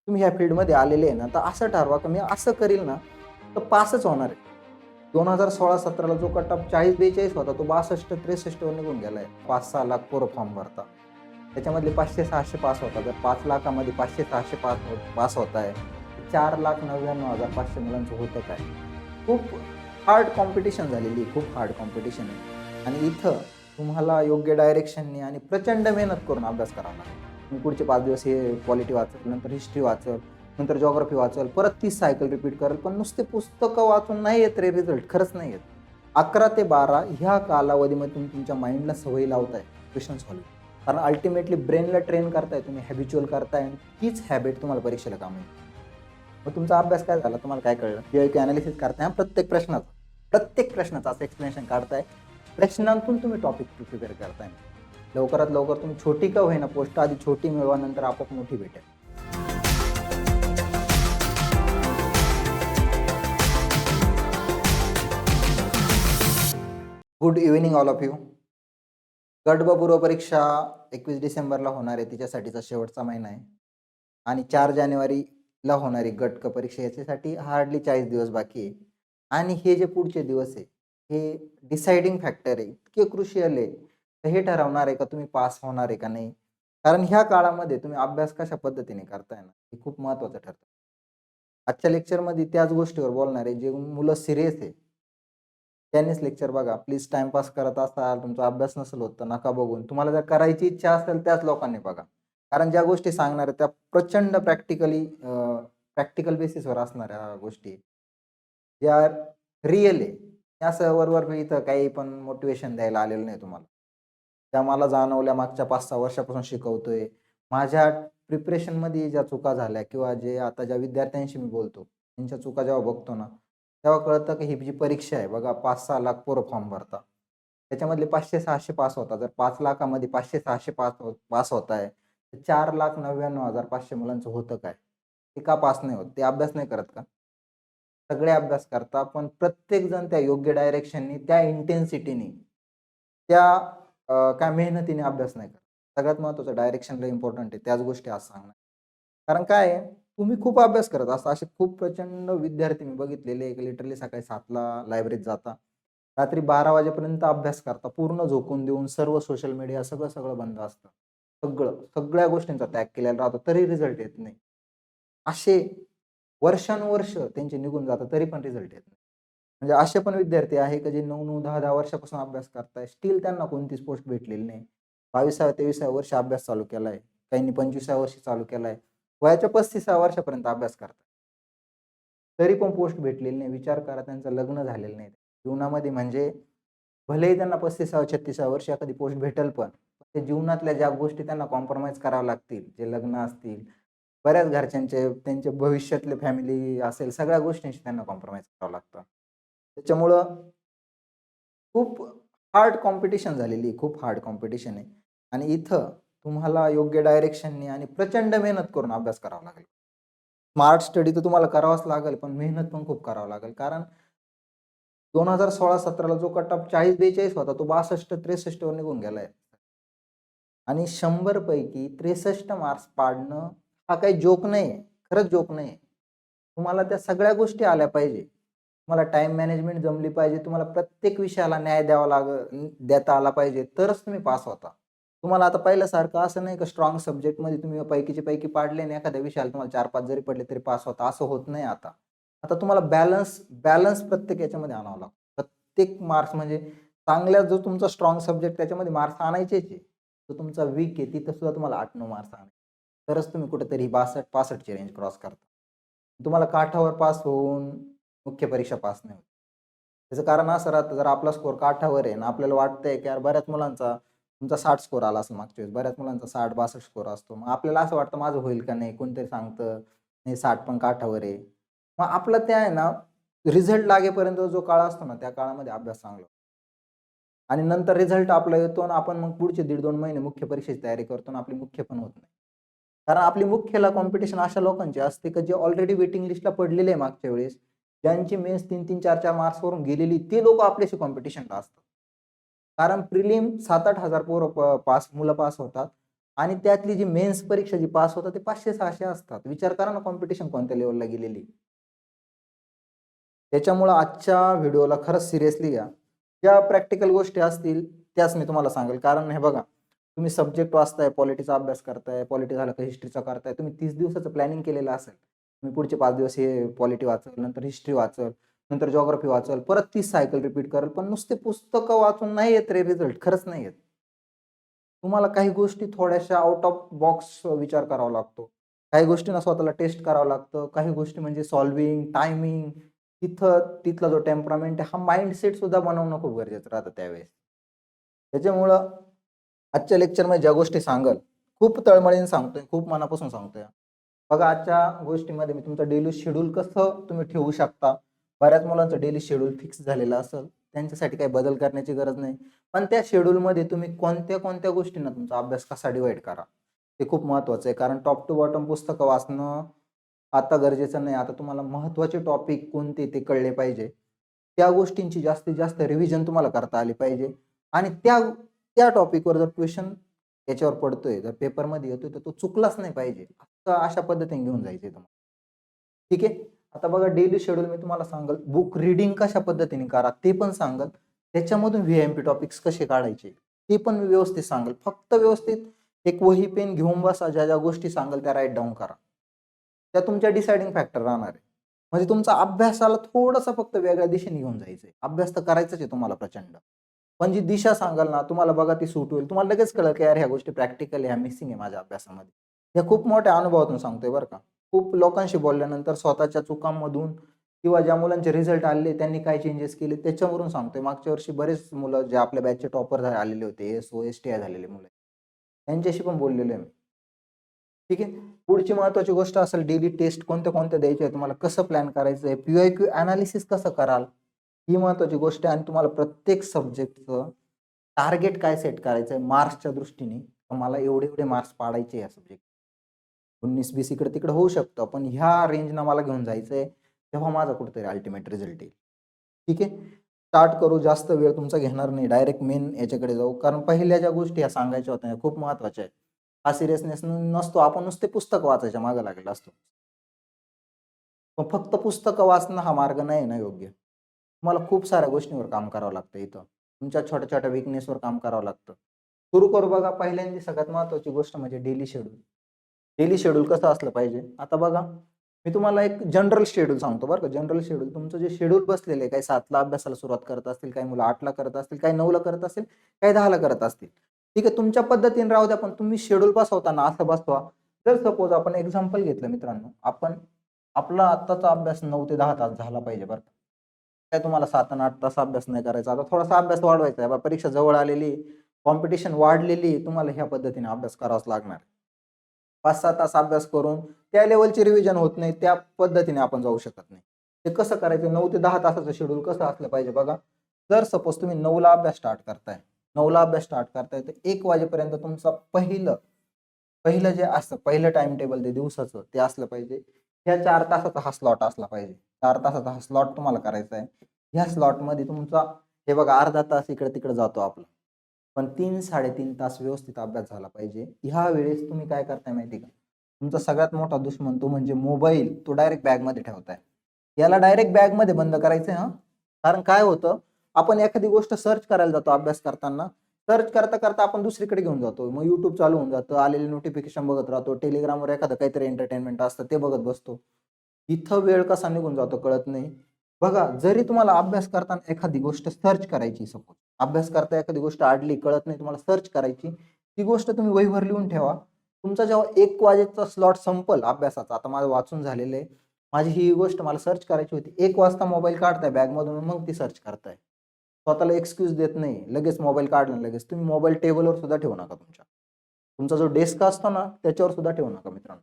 तुम्ही ह्या फील्डमध्ये आलेले आहे ना, तर असं ठरवा की मी असं करील ना, तर पासच होणार आहे. 2016-17ला जो कट ऑफ 40-42 होता, तो 62-63 वर निघून गेलाय. 5-6 लाख पोरं फॉर्म भरतात. त्याच्यामधले 500-600 पास होतात. जर 5 लाखामध्ये 500-600 पास होत आहे, 4,99,500 मुलांचं होतं काय? खूप हार्ड कॉम्पिटिशन झालेली आहे, खूप हार्ड कॉम्पिटिशन आहे. आणि इथं तुम्हाला योग्य डायरेक्शननी आणि प्रचंड मेहनत करून अभ्यास करावा लागेल. मी पुढचे 5 दिवस हे पॉलिटी वाचेल, नंतर हिस्ट्री वाचेल, नंतर जिओग्राफी वाचेल, परत 30 सायकल रिपीट करेल. पण नुसते पुस्तकं वाचून नाही येत रे रिझल्ट, खरंच नाही येत. 11 ते 12 ह्या कालावधीमध्ये तुम्ही तुमच्या माइंडला सवयी लावताय क्वेश्चन सॉल्व्हिंग. कारण अल्टिमेटली ब्रेनला ट्रेन करताय तुम्ही, हॅबिच्युअल करताय आणि तीच हॅबिट तुम्हाला परीक्षेला कामी येईल. मग तुमचा अभ्यास काय झाला तुम्हाला काय कळलं? पीआयक्यू अनालिसिस करताय प्रत्येक प्रश्नाचं असं एक्सप्लेनेशन काढताय. प्रश्नांतून तुम्ही टॉपिक प्रिपेअर करताय. लवकरात लवकर तुम्ही छोटी का होईना पोस्ट आधी छोटी मिळवा, नंतर आपोआप मोठी भेटेल. Good evening all of you. गट ब पूर्व परीक्षा 21 डिसेंबरला होणार आहे, तिच्यासाठीचा शेवटचा महिना आहे. आणि 4 जानेवारीला होणारी गट क परीक्षा याच्यासाठी हार्डली 40 दिवस बाकी आहे. आणि हे जे पुढचे दिवस आहे, हे डिसाइडिंग फॅक्टर आहे, इतके क्रुशियल आहे. तर हे ठरवणार आहे का तुम्ही पास होणार आहे का नाही. कारण ह्या काळामध्ये तुम्ही अभ्यास कशा पद्धतीने करताय ना, हे खूप महत्त्वाचं ठरतं. आजच्या लेक्चरमध्ये त्याच गोष्टीवर बोलणार आहे, जे मुलं सीरियस आहे. त्यांनीच लेक्चर बघा. प्लीज टाईमपास करत असाल, तुमचा अभ्यास नसेल होत तर नका बघून. तुम्हाला जर करायची इच्छा असेल त्याच लोकांनी बघा. कारण ज्या गोष्टी सांगणार आहेत त्या प्रचंड प्रॅक्टिकल बेसिसवर असणाऱ्या गोष्टी, ज्या रिअल आहे. असं वर मी इथं काही पण मोटिव्हेशन द्यायला आलेलं नाही तुम्हाला. त्या मला जाणवल्या मागच्या 5-6 वर्षापासून शिकवतोय. माझ्या प्रिपरेशनमध्ये ज्या चुका झाल्या किंवा जे आता ज्या विद्यार्थ्यांशी मी बोलतो, त्यांच्या चुका जेव्हा बघतो ना, तेव्हा कळतं की ही जी परीक्षा आहे बघा 5-6 लाख पोरं फॉर्म भरतात. त्याच्यामधले 500-600 पास होतात. जर 5 लाखामध्ये 500-600 पास होत आहे, तर 4,99,500 मुलांचं होतं काय? ते का पास नाही होत? ते अभ्यास नाही करत का? सगळे अभ्यास करतात, पण प्रत्येकजण त्या योग्य डायरेक्शननी, त्या इंटेन्सिटीनी, त्या काय मेहनतीने अभ्यास नाही करत. सगळ्यात महत्त्वाचं डायरेक्शन लय इम्पोर्टंट आहे. त्याच गोष्टी आज सांगणार. कारण काय आहे, तुम्ही खूप अभ्यास करत असता. असे खूप प्रचंड विद्यार्थी मी बघितलेले, लिटरली सकाळी 7ला लायब्ररीत जाता. रात्री 12 वाजेपर्यंत अभ्यास करता. पूर्ण झोकून देऊन सर्व सोशल मीडिया सगळं बंद असतं. सगळ्या गोष्टींचा त्याग केलेला राहतो, तरी रिझल्ट येत नाही. असे वर्षानुवर्ष त्यांचे निघून जातात, तरी पण रिझल्ट येत नाही. म्हणजे असे पण विद्यार्थी आहे, की जे 9-9, 10-10 वर्षापासून अभ्यास करताय. स्टिल त्यांना कोणतीच पोस्ट भेटलेली नाही. 22व्या-23व्या वर्षी अभ्यास चालू केलाय. काहींनी 25व्या वर्षी चालू केलाय. वयाच्या 35व्या वर्षापर्यंत अभ्यास करतात. तरी पण पोस्ट भेटलेली नाही. विचार करा त्यांचं लग्न झालेलं नाही. जीवनामध्ये म्हणजे भलेही त्यांना 35व्या-36व्या वर्षी एखादी पोस्ट भेटेल पण. ते जीवनातल्या ज्या गोष्टी त्यांना कॉम्प्रोमाईज कराव्या लागतील, जे लग्न असतील, बऱ्याच घरच्यांचे त्यांचे भविष्यातले फॅमिली असेल, सगळ्या गोष्टींशी त्यांना कॉम्प्रोमाईज करावं लागतं. त्याच्यामुळं खूप हार्ड कॉम्पिटिशन झालेली आहे, खूप हार्ड कॉम्पिटिशन आहे. आणि इथं तुम्हाला योग्य डायरेक्शननी आणि प्रचंड मेहनत करून अभ्यास करावा लागेल. स्मार्ट स्टडी तर तुम्हाला करावाच लागेल, पण मेहनत पण खूप करावं लागेल. कारण 2016-17ला जो कट ऑफ 40-42 होता, तो 62-63 वर निघून गेलाय. आणि 100 पैकी 63 मार्क्स पाडणं हा काही जोक नाहीये. खरंच जोक नाहीये. तुम्हाला त्या सगळ्या गोष्टी आल्या पाहिजे. तुम्हाला टाईम मॅनेजमेंट जमली पाहिजे. तुम्हाला प्रत्येक विषयाला न्याय देता आला पाहिजे, तरच तुम्ही पास होता. तुम्हाला आता पहिल्यासारखं असं नाही का स्ट्राँग सब्जेक्टमध्ये तुम्ही पैकीचे पैकी पाडले आणि एखाद्या विषयाला तुम्हाला 4-5 जरी पडले तरी पास होता. असं होत नाही आता. आता तुम्हाला बॅलन्स प्रत्येक याच्यामध्ये आणावा लागतो. प्रत्येक मार्क्स म्हणजे चांगला जो तुमचा स्ट्राँग सब्जेक्ट त्याच्यामध्ये मार्क्स आणायचेच आहे. जो तुमचा वीक आहे तिथं सुद्धा तुम्हाला 8-9 मार्क्स आणायचे. तरच तुम्ही कुठेतरी 62-65 ची रेंज क्रॉस करता. तुम्हाला काठावर पास होऊन मुख्य परीक्षा पास नाही होत. त्याचं कारण असं राहतं, जर आपला स्कोर काठावर आहे आणि आपल्याला वाटतंय की यार बऱ्याच मुलांचा तुमचा 60 स्कोर आला असेल मागच्या वेळेस, बऱ्याच मुलांचा 60-62 स्कोर असतो. मग आपल्याला असं वाटतं माझं होईल का नाही? कोणतरी सांगतं, नाही 60 पण काठावर आहे. मग आपलं त्या आहे ना, रिझल्ट लागेपर्यंत जो काळ असतो ना, त्या काळामध्ये अभ्यास चांगला होतो. आणि नंतर रिझल्ट आपला येतो आणि आपण मग पुढचे 1.5-2 महिने मुख्य परीक्षेची तयारी करतो आणि आपली मुख्य पण होत नाही. कारण आपली मुख्यला कॉम्पिटिशन अशा लोकांची असते, की जे ऑलरेडी वेटिंग लिस्टला पडलेले आहे मागच्या वेळेस. ज्यांची मेन्स 3-3, 4-4 मार्क्सवरून गेलेली, ते लोकं आपल्याशी कॉम्पिटिशनला असतात. कारण प्रिलिम 7,000-8,000 मुलं पास होतात. आणि त्यातली जी मेन्स परीक्षा जी पास होतात ते 500-600 असतात. विचार करा ना कॉम्पिटिशन कोणत्या लेव्हलला गेलेली. त्याच्यामुळं आजच्या व्हिडिओला खरंच सिरियसली घ्या. ज्या प्रॅक्टिकल गोष्टी असतील त्याच मी तुम्हाला सांगेल. कारण हे बघा, तुम्ही सब्जेक्ट वाचताय, पॉलिटीचा अभ्यास करताय, पॉलिटी झालं का हिस्ट्रीचा करताय. तुम्ही 30 दिवसाचं प्लॅनिंग केलेलं असेल. तुम्ही पुढचे 5 दिवस हे पॉलिटी वाचल, नंतर हिस्ट्री वाचल, नंतर जिओग्राफी वाचल, परत 30 सायकल रिपीट करेल. पण नुसते पुस्तकं वाचून नाही येत रे रिझल्ट, खरंच नाही येत. तुम्हाला काही गोष्टी थोड्याशा आउट ऑफ बॉक्स विचार करावा लागतो. काही गोष्टींना स्वतःला टेस्ट करावं लागतं. काही गोष्टी म्हणजे सॉल्व्हिंग, टायमिंग, तिथला जो टेम्परामेंट आहे, हा माइंडसेट सुद्धा बनवणं खूप गरजेचं राहतं त्यावेळेस. त्याच्यामुळं आजच्या लेक्चरमध्ये ज्या गोष्टी सांगाल, खूप तळमळीने सांगतोय, खूप मनापासून सांगतोय. बघा आजच्या गोष्टीमध्ये मी तुमचं डेली शेड्यूल कसं तुम्ही ठेवू शकता. बऱ्याच मुलांचं डेली शेड्यूल फिक्स झालेलं असेल. त्यांच्यासाठी काही बदल करण्याची गरज नाही. पण त्या शेड्यूलमध्ये तुम्ही कोणत्या गोष्टींना तुमचा अभ्यास कसा डिव्हाईड करा, हे खूप महत्त्वाचं आहे. कारण टॉप टू बॉटम पुस्तकं वाचणं आता गरजेचं नाही. आता तुम्हाला महत्त्वाचे टॉपिक कोणते ते कळले पाहिजे. त्या गोष्टींची जास्तीत जास्त रिव्हिजन तुम्हाला करता आली पाहिजे आणि त्या त्या टॉपिकवर जर क्वेश्चन याच्यावर पडतोय, जर पेपरमध्ये येतोय, तर तो चुकलाच नाही पाहिजे. अशा पद्धतीने घेऊन जायचंय तुम्हाला. ठीक आहे. आता बघा डेली शेड्यूल मी तुम्हाला सांगेल, बुक रीडिंग कशा पद्धतीने करा ते पण सांगेल. त्याच्यामधून व्ही-एम-पी टॉपिक्स कसे काढायचे ते पण मी व्यवस्थित सांगेल. फक्त व्यवस्थित एक वही पेन घेऊन बसा. ज्या गोष्टी सांगेल त्या राईट डाऊन करा. त्या तुमच्या डिसाइडिंग फॅक्टर राहणार आहे. म्हणजे तुमचा अभ्यासाला थोडंसं फक्त वेगळ्या दिशेने घेऊन जायचंय. अभ्यास तर करायचाच आहे तुम्हाला प्रचंड. पण जी दिशा सांगाल ना, तुम्हाला बघा ती सूट होईल. तुम्हाला लगेच कळेल की यार ह्या गोष्टी प्रॅक्टिकल ह्या मिसिंग आहे माझ्या अभ्यासामध्ये. हे खूप मोठ्या अनुभवातून सांगतोय बरं का. खूप लोकांशी बोलल्यानंतर स्वतःच्या चुकांमधून किंवा ज्या मुलांचे रिझल्ट आले त्यांनी काय चेंजेस केले त्याच्यावरून सांगतोय. मागच्या वर्षी बरेच मुलं जे आपल्या बॅचचे टॉपर आलेले होते, एस-ओ, एस-टी-आय झालेले मुलं, त्यांच्याशी पण बोललेलो आहे मी. ठीक आहे. पुढची महत्त्वाची गोष्ट असेल डेली टेस्ट कोणत्या द्यायच्या आहेत, तुम्हाला कसं प्लॅन करायचं आहे, पी-वाय-क्यू एनालिसिस कसं कराल, ही महत्त्वाची गोष्ट आहे. आणि तुम्हाला प्रत्येक सब्जेक्टचं टार्गेट काय सेट करायचं आहे मार्क्सच्या दृष्टीने. मला एवढे मार्क्स पाडायचे या सब्जेक्ट. 19-20 इकडे-तिकडे होऊ शकतं, पण ह्या रेंजनं मला घेऊन जायचंय, तेव्हा माझा कुठेतरी अल्टिमेट रिझल्ट येईल. ठीक आहे. स्टार्ट करू. जास्त वेळ तुमचा घेणार नाही. डायरेक्ट मेन याच्याकडे जाऊ. कारण पहिल्या ज्या गोष्टी ह्या सांगायच्या होत्या खूप महत्त्वाच्या आहेत. हा सिरियसनेस नसतो. आपण नुसते पुस्तक वाचायच्या मागे लागलेला असतो. पण फक्त पुस्तकं वाचणं हा मार्ग नाही ना योग्य. तुम्हाला खूप साऱ्या गोष्टींवर काम करावं लागतं इथं. तुमच्या छोट्या-छोट्या वीकनेसवर काम करावं लागतं. सुरू करू बघा. पहिल्यांदा सगळ्यात महत्त्वाची गोष्ट म्हणजे डेली शेड्यूल. डेली शेड्यूल कसं असलं पाहिजे? आता बघा, मी तुम्हाला एक जनरल शेड्यूल सांगतो बरं का. जनरल शेड्यूल तुमचं जे शेड्यूल बसलेलं आहे, काही 7:00ला अभ्यासाला सुरुवात करत असतील, काही मुलं 8:00ला करत असतील, काही 9:00ला करत असतील, काही 10:00ला करत असतील. ठीक आहे, तुमच्या पद्धतीने राहू द्या, पण तुम्ही शेड्यूल बसवताना असं बसवा. जर सपोज आपण एक्झाम्पल घेतलं मित्रांनो, आपला आत्ताचा अभ्यास 9 ते 10 तास झाला पाहिजे बरं का. काय तुम्हाला 7 आणि 8 तास अभ्यास नाही करायचा. आता थोडासा अभ्यास वाढवायचा आहे. परीक्षा जवळ आलेली, कॉम्पिटिशन वाढलेली, तुम्हाला ह्या पद्धतीने अभ्यास करावाच लागणार. 5-6 तास अभ्यास करून त्या लेव्हलची रिव्हिजन होत नाही, त्या पद्धतीने आपण जाऊ शकत नाही. ते कसं करायचं? 9 ते 10 तासाचं शेड्यूल कसं असलं पाहिजे बघा. जर सपोज तुम्ही 9ला अभ्यास स्टार्ट करताय, 9ला अभ्यास स्टार्ट करताय, तर 1 वाजेपर्यंत तुमचा पहिलं जे असतं, पहिलं टाइम टेबल ते दिवसाचं ते असलं पाहिजे. ह्या 4 तासाचा हा स्लॉट असला पाहिजे. 4 तासाचा हा स्लॉट तुम्हाला करायचा आहे. ह्या स्लॉटमध्ये तुमचा हे बघा अर्धा तास इकडे-तिकडे जातो आपला. पण 3-3.5 तास व्यवस्थित अभ्यास झाला पाहिजे. ह्या वेळेस तुम्ही काय करताय माहिती का? तुमचा सगळ्यात मोठा दुश्मन तो म्हणजे मोबाईल, तो डायरेक्ट बॅगमध्ये ठेवताय. याला डायरेक्ट बॅगमध्ये बंद करायचंय हां. कारण काय होतं, आपण एखादी गोष्ट सर्च करायला जातो अभ्यास करताना. सर्च करता आपण दुसरीकडे घेऊन जातो. मग YouTube चालू होऊन जातं, आलेले नोटिफिकेशन बघत राहतो. Telegramवर एखादं काहीतरी एंटरटेनमेंट असतं ते बघत बसतो. इथं वेळ कसा निघून जातो कळत नाही. बघा, जरी तुम्हाला अभ्यास करताना एखादी गोष्ट सर्च करायची, सपोज अभ्यास करता एखादी गोष्ट अडली, कळत नाही, तुम्हाला सर्च करायची, ती गोष्ट तुम्ही वहीवर लिहून ठेवा. तुमचा जेव्हा 1 वाजेचा स्लॉट संपल अभ्यासाचा, आता माझं वाचून झालेलं आहे. माझी ही गोष्ट मला सर्च करायची होती. 1 वाजता मोबाईल काढताय बॅगमधून, मग ती सर्च करताय. स्वतःला एक्सक्यूज देत नाही. लगेच मोबाईल काढला लगेच. तुम्ही मोबाईल टेबलवर सुद्धा ठेवू नका तुमच्या. तुमचा जो डेस्क असतो ना, त्याच्यावर सुद्धा ठेवू नका मित्रांनो.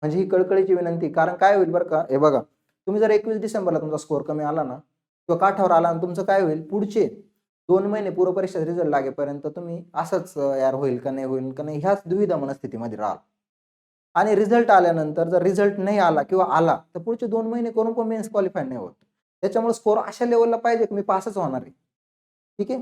म्हणजे ही कळकळीची विनंती. कारण काय होईल बरं का, हे बघा, तुम्ही जर 21 डिसेंबरला तुमचा स्कोर कमी आला ना किंवा काठावर आला ना, तुमचं काय होईल, पुढचे 2 महिने पूर्वपरीक्षा रिझल्ट लागेपर्यंत तुम्ही असंच यार होईल का नाही ह्याच दुविधा मनस्थितीमध्ये राहाल. आणि रिझल्ट आल्यानंतर जर रिझल्ट नाही आला किंवा आला, तर पुढचे 2 महिने करून पण मेन्स क्वालिफाय नाही होत. त्याच्यामुळे स्कोर अशा लेव्हलला पाहिजे की मी पासच होणार आहे. ठीक आहे.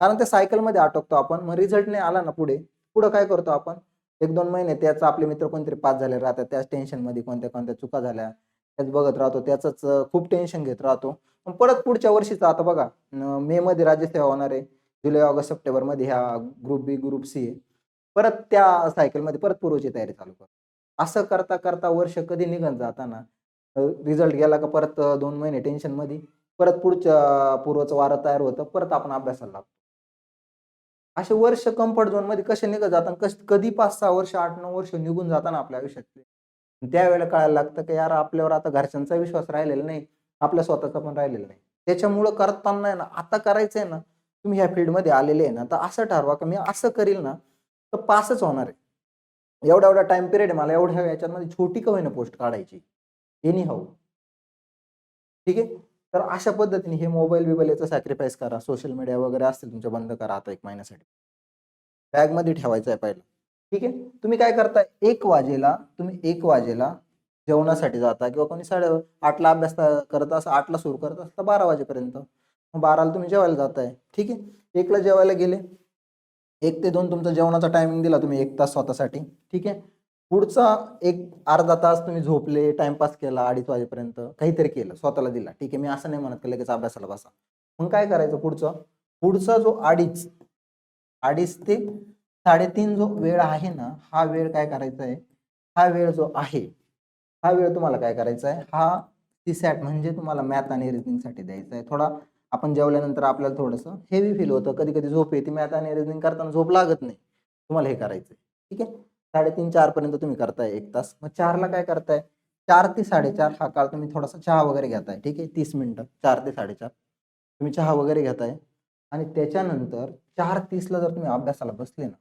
कारण त्या सायकलमध्ये अटकतो आपण. मग रिझल्ट नाही आला ना पुढे, पुढं काय करतो आपण, 1-2 महिने त्याचं आपले मित्र कोणतरी पास झाले राहतात, त्याच टेन्शनमध्ये कोणत्या कोणत्या चुका झाल्या त्याच बघत राहतो, त्याचंच खूप टेन्शन घेत राहतो. मग परत पुढच्या वर्षीचं आता बघा मे मध्ये राज्यसेवा होणार आहे, जुलै, ऑगस्ट, सप्टेंबरमध्ये ह्या ग्रुप बी, ग्रुप सी परत त्या सायकलमध्ये परत पूर्वची तयारी चालू करतो. असं करता करता वर्ष कधी निघून जाताना रिझल्ट गेला का परत 2 महिने टेन्शनमध्ये, परत पुढच्या पूर्वचं वारं तयार होतं, परत आपण अभ्यासाला लागतो. असे वर्ष कम्फर्ट झोनमध्ये कसे निघत जातात, कधी 5-6 वर्ष, 8-9 वर्ष निघून जाताना आपल्या आयुष्यातले. त्यावेळेला कळायला लागतं की यार आपल्यावर आता घरच्यांचा विश्वास राहिलेला नाही, आपल्या स्वतःचा पण राहिलेला नाही. त्याच्यामुळं करताना आहे ना, आता करायचंय ना, तुम्ही ह्या फील्डमध्ये आलेले आहे ना, तर असं ठरवा की मी असं करील ना, तर पासच होणार आहे. एवढा-एवढा टाईम पिरियड आहे मला एवढ्या याच्यामध्ये छोटी का होईना पोस्ट काढायची. Any how. ठीक आहे. तर अशा पद्धतीने हे मोबाईल-बिबाईल याचा सॅक्रिफाईस करा. सोशल मीडिया वगैरे असतील तुमच्या बंद करा आता 1 महिन्यासाठी. बॅगमध्ये ठेवायचं आहे पहिलं. ठीक आहे. तुम्ही काय करताय 1 वाजेला तुम्ही 1 वाजेला जेवणासाठी जाता किंवा कोणी 8:30 ला अभ्यास करत असा 8 ला सुरू करत असता 12 वाजेपर्यंत. मग 12 ला तुम्ही जेवायला जाताय. ठीक आहे. 1 ला जेवायला गेले. 1 ते 2 तुमचा जेवणाचा टायमिंग दिला तुम्ही 1 तास स्वतःसाठी. ठीक आहे. पुढचा एक अर्धा तास तुम्ही झोपले, टाईमपास केला 2:30 वाजेपर्यंत, काहीतरी केलं, स्वतःला दिला. ठीक आहे. मी असं नाही म्हणत की लगेच अभ्यासाला बसा. मग काय करायचं पुढचं? पुढचा जो 2:30 ते 3:30 जो वेळ आहे ना, हा वेळ काय करायचा आहे? हा वेळ जो आहे, हा वेळ तुम्हाला काय करायचा आहे? हा सी-सॅट म्हणजे तुम्हाला मॅथ आणि रिझनिंगसाठी द्यायचा आहे. थोडा आपण जेवल्यानंतर आपल्याला थोडंसं हेवी फील होतं. कधी-कधी झोप येते. मॅथ आणि रिझनिंग करताना झोप लागत नाही. तुम्हाला हे करायचं आहे. ठीक आहे. 3:30-4 पर्यंत तुम्ही करताय 1 तास. मग 4 ला काय करताय? 4 ते 4:30 हा काळ तुम्ही थोडासा चहा वगैरे घेताय. ठीक आहे. 30 मिनिटं 4 ते 4:30 तुम्ही चहा वगैरे घेताय आणि त्याच्यानंतर 4:30 ला जर तुम्ही अभ्यासाला बसले ना,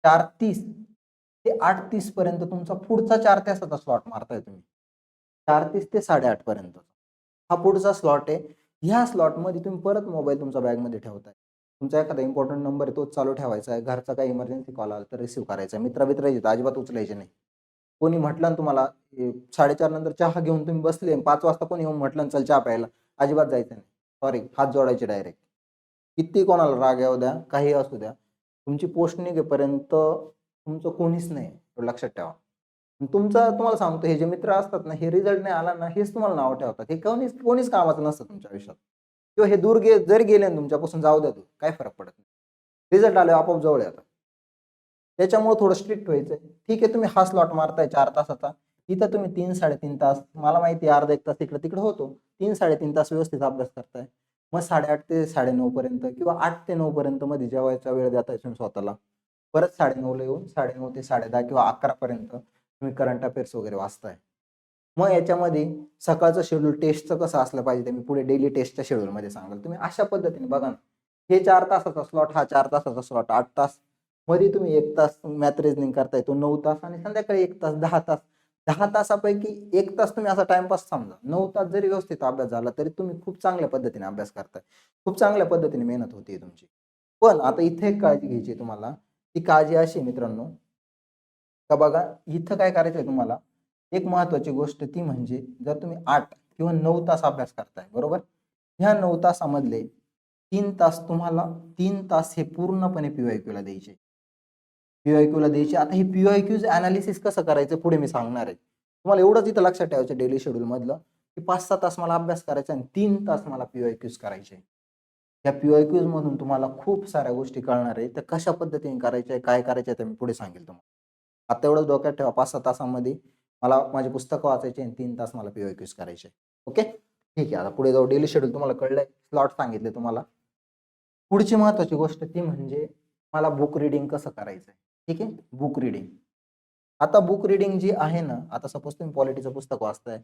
4:30 ते 8:30 पर्यंत तुमचा पुढचा 4 तासाचा स्लॉट मारताय तुम्ही. 4:30 ते 8:30 पर्यंत. हा पुढचा स्लॉट आहे. ह्या स्लॉटमध्ये तुम्ही परत मोबाईल तुमच्या बॅगमध्ये ठेवताय. तुमचा एखादा इम्पोर्टंट नंबर आहे तोच चालू ठेवायचा आहे. घरचा काही इमर्जन्सी कॉल आला तर रिसीव्ह करायचा आहे. मित्र-मित्राचे तर अजिबात उचलायचे नाही. कोणी म्हटलं ना तुम्हाला 4:30 नंतर चहा घेऊन तुम्ही बसले 5 वाजता कोणी येऊन म्हटलं चल चहा प्यायला, अजिबात जायचं नाही. सॉरी, हात जोडायचे डायरेक्ट. किती कोणाला राग येऊ द्या, काही असू द्या. तुमची पोस्ट निघेपर्यंत तुमचं कोणीच नाही, एवढं लक्षात ठेवा. तुम्हाला सांगतो हे जे मित्र असतात ना, हे रिझल्ट नाही आला ना, हेच तुम्हाला नावं ठेवतात. हे कोणीच कोणीच कामाचं नसतं तुमच्या आयुष्यात किंवा हे दूर जरी गेले ना तुमच्यापासून जाऊ द्या, काय फरक पडत नाही. रिझल्ट आले आपोआप जवळ येतात. त्याच्यामुळे थोडं स्ट्रिक्ट व्हायचंय. ठीक आहे, तुम्ही हा स्लॉट मारताय 4 तासाचा. इथं तुम्ही 3-3.5 तास, मला माहिती आहे अर्धा 1 तास इकडं-तिकडं होतो. 3-3.5 तास व्यवस्थित अभ्यास करताय. मग 8:30 ते 9:30 पर्यंत किंवा 8 ते 9 पर्यंत मध्ये जेवायचा वेळ देताय तुम्ही स्वतःला. परत 9:30 ला येऊन 9:30 ते 10:30 किंवा 11 पर्यंत तुम्ही करंट अफेअर्स वगैरे वाचताय. मग याच्यामध्ये सकाळचं शेड्यूल टेस्टचं कसं असलं पाहिजे ते मी पुढे डेली टेस्टच्या शेड्यूलमध्ये सांगाल. तुम्ही अशा पद्धतीने बघा ना, हे 4 तासाचा स्लॉट, हा 4 तासाचा स्लॉट, 8 तास. मध्ये तुम्ही 1 तास मॅथ रिझनिंग करताय, तो 9 तास आणि संध्याकाळी 1 तास 10 तास. 10 तासापैकी 1 तास तुम्ही असा टाईमपास समजा. 9 तास जरी व्यवस्थित अभ्यास झाला, तरी तुम्ही खूप चांगल्या पद्धतीने अभ्यास करताय. खूप चांगल्या पद्धतीने मेहनत होतीये तुमची. पण आता इथे एक काळजी घ्यायची आहे तुम्हाला. ती काळजी अशी आहे मित्रांनो, का बघा इथं काय करायचंय तुम्हाला, एक महत्त्वाची गोष्ट ती म्हणजे जर तुम्ही 8 किंवा 9 तास अभ्यास करताय, बरोबर? ह्या 9 तासामधले 3 तास तुम्हाला 3 तास हे पूर्णपणे पी-वाय-क्यूला द्यायचे. पी-वाय-क्यूला द्यायचे. आता हे पी-वाय-क्यूज एनालिसिस कसं करायचं पुढे मी सांगणार आहे. तुम्हाला एवढंच इथं लक्षात ठेवायचं डेली शेड्यूलमधलं, की 5-6 तास मला अभ्यास करायचा आणि 3 तास मला पी-वाय-क्यूज करायचे. या पी-वाय-क्यूज मधून तुम्हाला खूप साऱ्या गोष्टी कळणार आहे. त्या कशा पद्धतीने करायच्या, काय करायच्या ते मी पुढे सांगेल तुम्हाला. आता एवढंच डोक्यात ठेवा 5-6 तासामध्ये मला माझी पुस्तकं वाचायची आणि 3 तास मला पी-वाय-क्यूज करायचे. ओके? ठीक आहे. आता पुढे जाऊ. डेली शेड्यूल तुम्हाला कळलंय, स्लॉट सांगितले तुम्हाला. पुढची महत्त्वाची गोष्ट ती म्हणजे मला बुक रीडिंग कसं करायचंय. ठीक आहे? Book reading. आता बुक रीडिंग जी आहे ना, आता सपोज तुम्ही पॉलिटीचं पुस्तक वाचताय.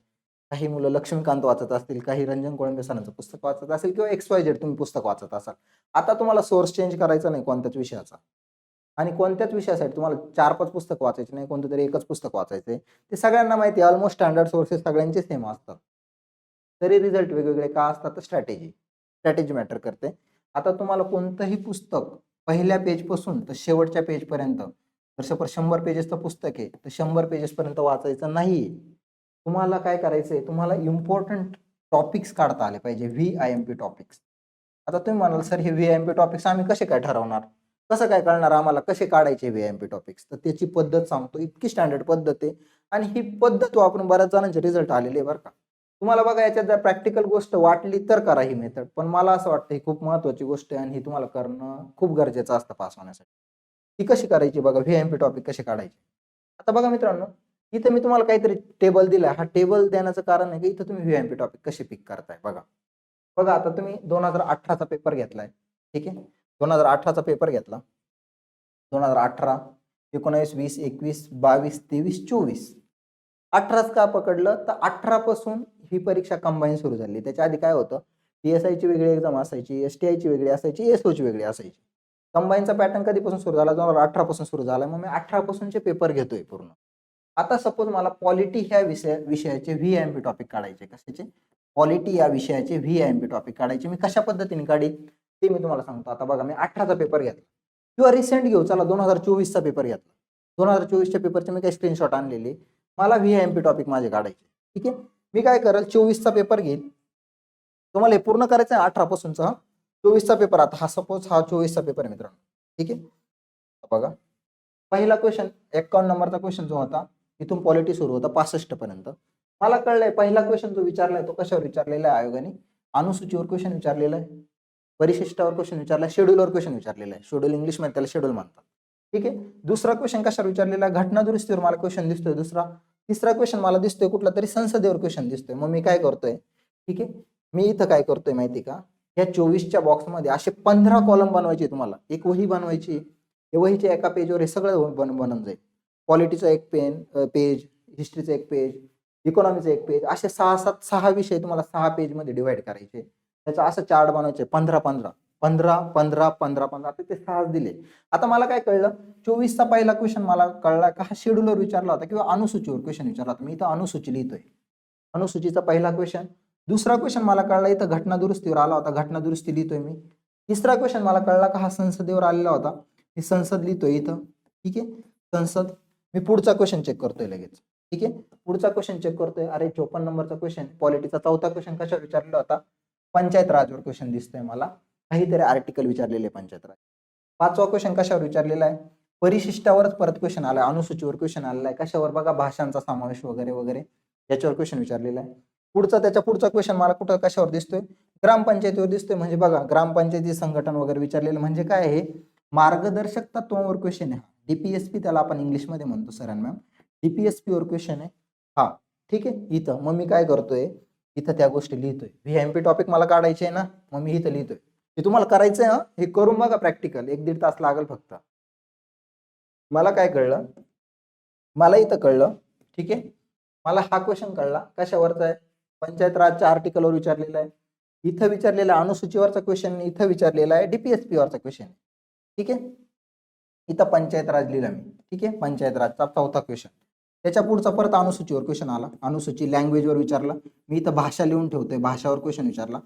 काही मुलं लक्ष्मीकांत वाचत असतील, काही रंजन कोळंबे सरांचं पुस्तक वाचत असेल किंवा XYZ तुम्ही पुस्तक वाचत असाल. आता तुम्हाला सोर्स चेंज करायचा नाही कोणत्याच विषयाचा आणि कोणत्याच विषयासाठी तुम्हाला 4-5 पुस्तक वाचायचे नाही, कोणतं तरी एकच पुस्तक वाचायचंय. ते सगळ्यांना माहिती आहे ऑलमोस्ट स्टँडर्ड सोर्सेस सगळ्यांचे सेम असतात. तरी रिझल्ट वेगवेगळे का असतात? तर स्ट्रॅटेजी मॅटर करते. आता तुम्हाला कोणतंही पुस्तक पहिल्या पेजपासून तर शेवटच्या पेजपर्यंत जर सपोज 100 पेजेसचं पुस्तक आहे, तर 100 पेजेसपर्यंत वाचायचं नाहीये. तुम्हाला काय करायचंय, तुम्हाला इम्पोर्टंट टॉपिक्स काढता आले पाहिजे, व्ही-आय-एम-पी टॉपिक्स. आता तुम्ही म्हणाल, "सर हे व्ही-आय-एम-पी टॉपिक्स आम्ही कसे काय ठरवणार?" कसं काय कळणार आम्हाला कसे काढायचे व्हीआयएमपी टॉपिक्स, तर त्याची पद्धत सांगतो. इतकी स्टँडर्ड पद्धत आहे आणि ही पद्धत वापरून बऱ्याच जणांचे रिझल्ट आलेले आहे बरं का. तुम्हाला बघा याच्यात जर प्रॅक्टिकल गोष्ट वाटली तर करा ही मेथड, पण मला असं वाटतं ही खूप महत्त्वाची गोष्ट आहे आणि ही तुम्हाला करणं खूप गरजेचं असतं पास होण्यासाठी. ती कशी करायची बघा, व्हीआयएमपी टॉपिक कसे काढायचे. आता बघा मित्रांनो, इथे मी तुम्हाला काहीतरी टेबल दिलाय. हा टेबल देण्याचं कारण आहे की इथं तुम्ही व्हीआयएमपी टॉपिक कसे पिक करताय बघा. बघा आता तुम्ही 2018चा पेपर घेतलाय, ठीक आहे. 2018चा पेपर घेतला. 2018, 19, 20, 21, 22, 23, 24. 18च का पकडलं तर 18 पासून ही परीक्षा कंबाईन सुरू झाली. त्याच्या आधी काय होतं, पी-एस-आयची वेगळी एक्झाम असायची, एस-टी-आयची वेगळी असायची, एस-ओची वेगळी असायची. कंबाईनचा पॅटर्न कधीपासून सुरू झाला? 2018 पासून सुरू झाला. मग मी 18 पासूनचे पेपर घेतोय पूर्ण. आता सपोज मला पॉलिटी ह्या विषयाचे व्हीआयएमपी टॉपिक काढायचे. कशाचे? पॉलिटी या विषयाचे व्हीआयएमपी टॉपिक काढायचे. मी कशा पद्धतीने काढीन ते मी तुम्हाला सांगतो. आता बघा मी 18चा पेपर घेतला किंवा रिसेंट घेऊ, चला 2024चा पेपर घेतला. 2024च्या पेपरचे मी काही स्क्रीनशॉट आणलेले. मला व्हीआयएमपी टॉपिक माझे काढायचे. ठीक आहे. मी काय करेल, 24चा पेपर घेईल. तुम्हाला हे पूर्ण करायचं आहे 18 पासूनचा. 24चा पेपर, आता हा सपोज हा 24चा पेपर आहे मित्रांनो. ठीक आहे. बघा पहिला क्वेश्चन 51 नंबरचा क्वेश्चन जो होता, इथून पॉलिटी सुरू होता 65 पर्यंत. मला कळलंय पहिला क्वेश्चन जो विचारलाय तो कशावर विचारलेला आहे आयोगाने? अनुसूचीवर क्वेश्चन विचारलेला आहे, परिशिष्टावर क्वेश्चन विचारला, शेड्यूलवर क्वेश्चन विचारलेला आहे. शेड्यूल इंग्लिशमध्ये त्याला शेड्यूल म्हणतात. ठीक आहे. दुसरा क्वेश्चन कशावर विचारलेला आहे? घटना दुरुस्तीवर मला क्वेश्चन दिसतोय दुसरा. तिसरा क्वेश्चन मला दिसतोय कुठला तरी संसदेवर क्वेश्चन दिसतोय. मग मी काय करतोय, ठीक आहे, मी इथं काय करतोय माहिती का, या 24च्या बॉक्समध्ये असे 15 कॉलम बनवायचे तुम्हाला. एक वही बनवायची, या वहीच्या एका पेजवर हे सगळं बनून जाईल. पॉलिटीचं एक पेज, हिस्ट्रीचं एक पेज, इकॉनॉमीचं एक पेज, असे 6 विषय तुम्हाला 6 पेजमध्ये डिवाइड करायचे. त्याचं असं चार्ट बनवायचे 15-15 15 15 15 15 आता ते 6 दिले. आता मला काय कळलं, 24चा पहिला क्वेश्चन मला कळला का हा शेड्यूलवर विचारला होता किंवा अनुसूचीवर क्वेश्चन विचारला होता. मी इथं अनुसूची लिहितोय. अनुसूचीचा पहिला क्वेश्चन. दुसरा क्वेश्चन मला कळला इथं घटना दुरुस्तीवर आला होता, घटना दुरुस्ती लिहितोय मी. तिसरा क्वेश्चन मला कळला का हा संसदेवर आलेला होता, मी संसद लिहितोय इथं. ठीक आहे, संसद. मी पुढचा क्वेश्चन चेक करतोय लगेच. ठीक आहे, पुढचा क्वेश्चन चेक करतोय. अरे 54 नंबरचा क्वेश्चन, पॉलिटीचा चौथा क्वेश्चन कशावर विचारलेला होता? पंचायत राजवर क्वेश्चन दिसतोय मला. काहीतरी आर्टिकल विचारलेले पंचायत राज. पाचवा क्वेश्चन कशावर विचारलेला आहे? परिशिष्टावरच परत क्वेश्चन आलाय, अनुसूचीवर क्वेश्चन आलेला आहे. कशावर बघा, भाषांचा समावेश वगैरे वगैरे याच्यावर क्वेश्चन विचारलेला आहे. त्याच्या पुढचा क्वेश्चन मला कुठं कशावर दिसतोय? ग्रामपंचायतीवर दिसतोय. म्हणजे बघा ग्रामपंचायती संघटन वगैरे विचारलेलं म्हणजे काय आहे? मार्गदर्शक तत्वांवर क्वेश्चन आहे. डीपीएसपी त्याला आपण इंग्लिशमध्ये म्हणतो सर मॅम. डीपीएसपी वर क्वेश्चन आहे हा. ठीक आहे. इथं मग मी काय करतोय, इथं त्या गोष्टी लिहितोय. व्हीएमपी टॉपिक मला काढायचे आहे ना, मग मी इथं लिहितोय. हे तुम्हाला करायचंय हा, हे करून बघा प्रॅक्टिकल. 1-1.5 तास लागेल फक्त. मला काय कळलं, मला इथं कळलं. ठीक आहे, मला हा क्वेश्चन कळला कशावरचा आहे? पंचायत राजच्या आर्टिकलवर विचारलेला आहे. इथं विचारलेला अनुसूचीवरचा क्वेश्चन, इथं विचारलेला आहे डीपीएसपी वरचा क्वेश्चन. ठीक आहे, इथं पंचायत राज लिहिला मी. ठीक आहे, पंचायत राजचा चौथा क्वेश्चन. त्याच्या पुढचा परत अनुसूचीवर क्वेश्चन आला. अनुसूची लँग्वेजवर विचारला. मी इथं भाषा लिहून ठेवतोय, भाषावर क्वेश्चन विचारला.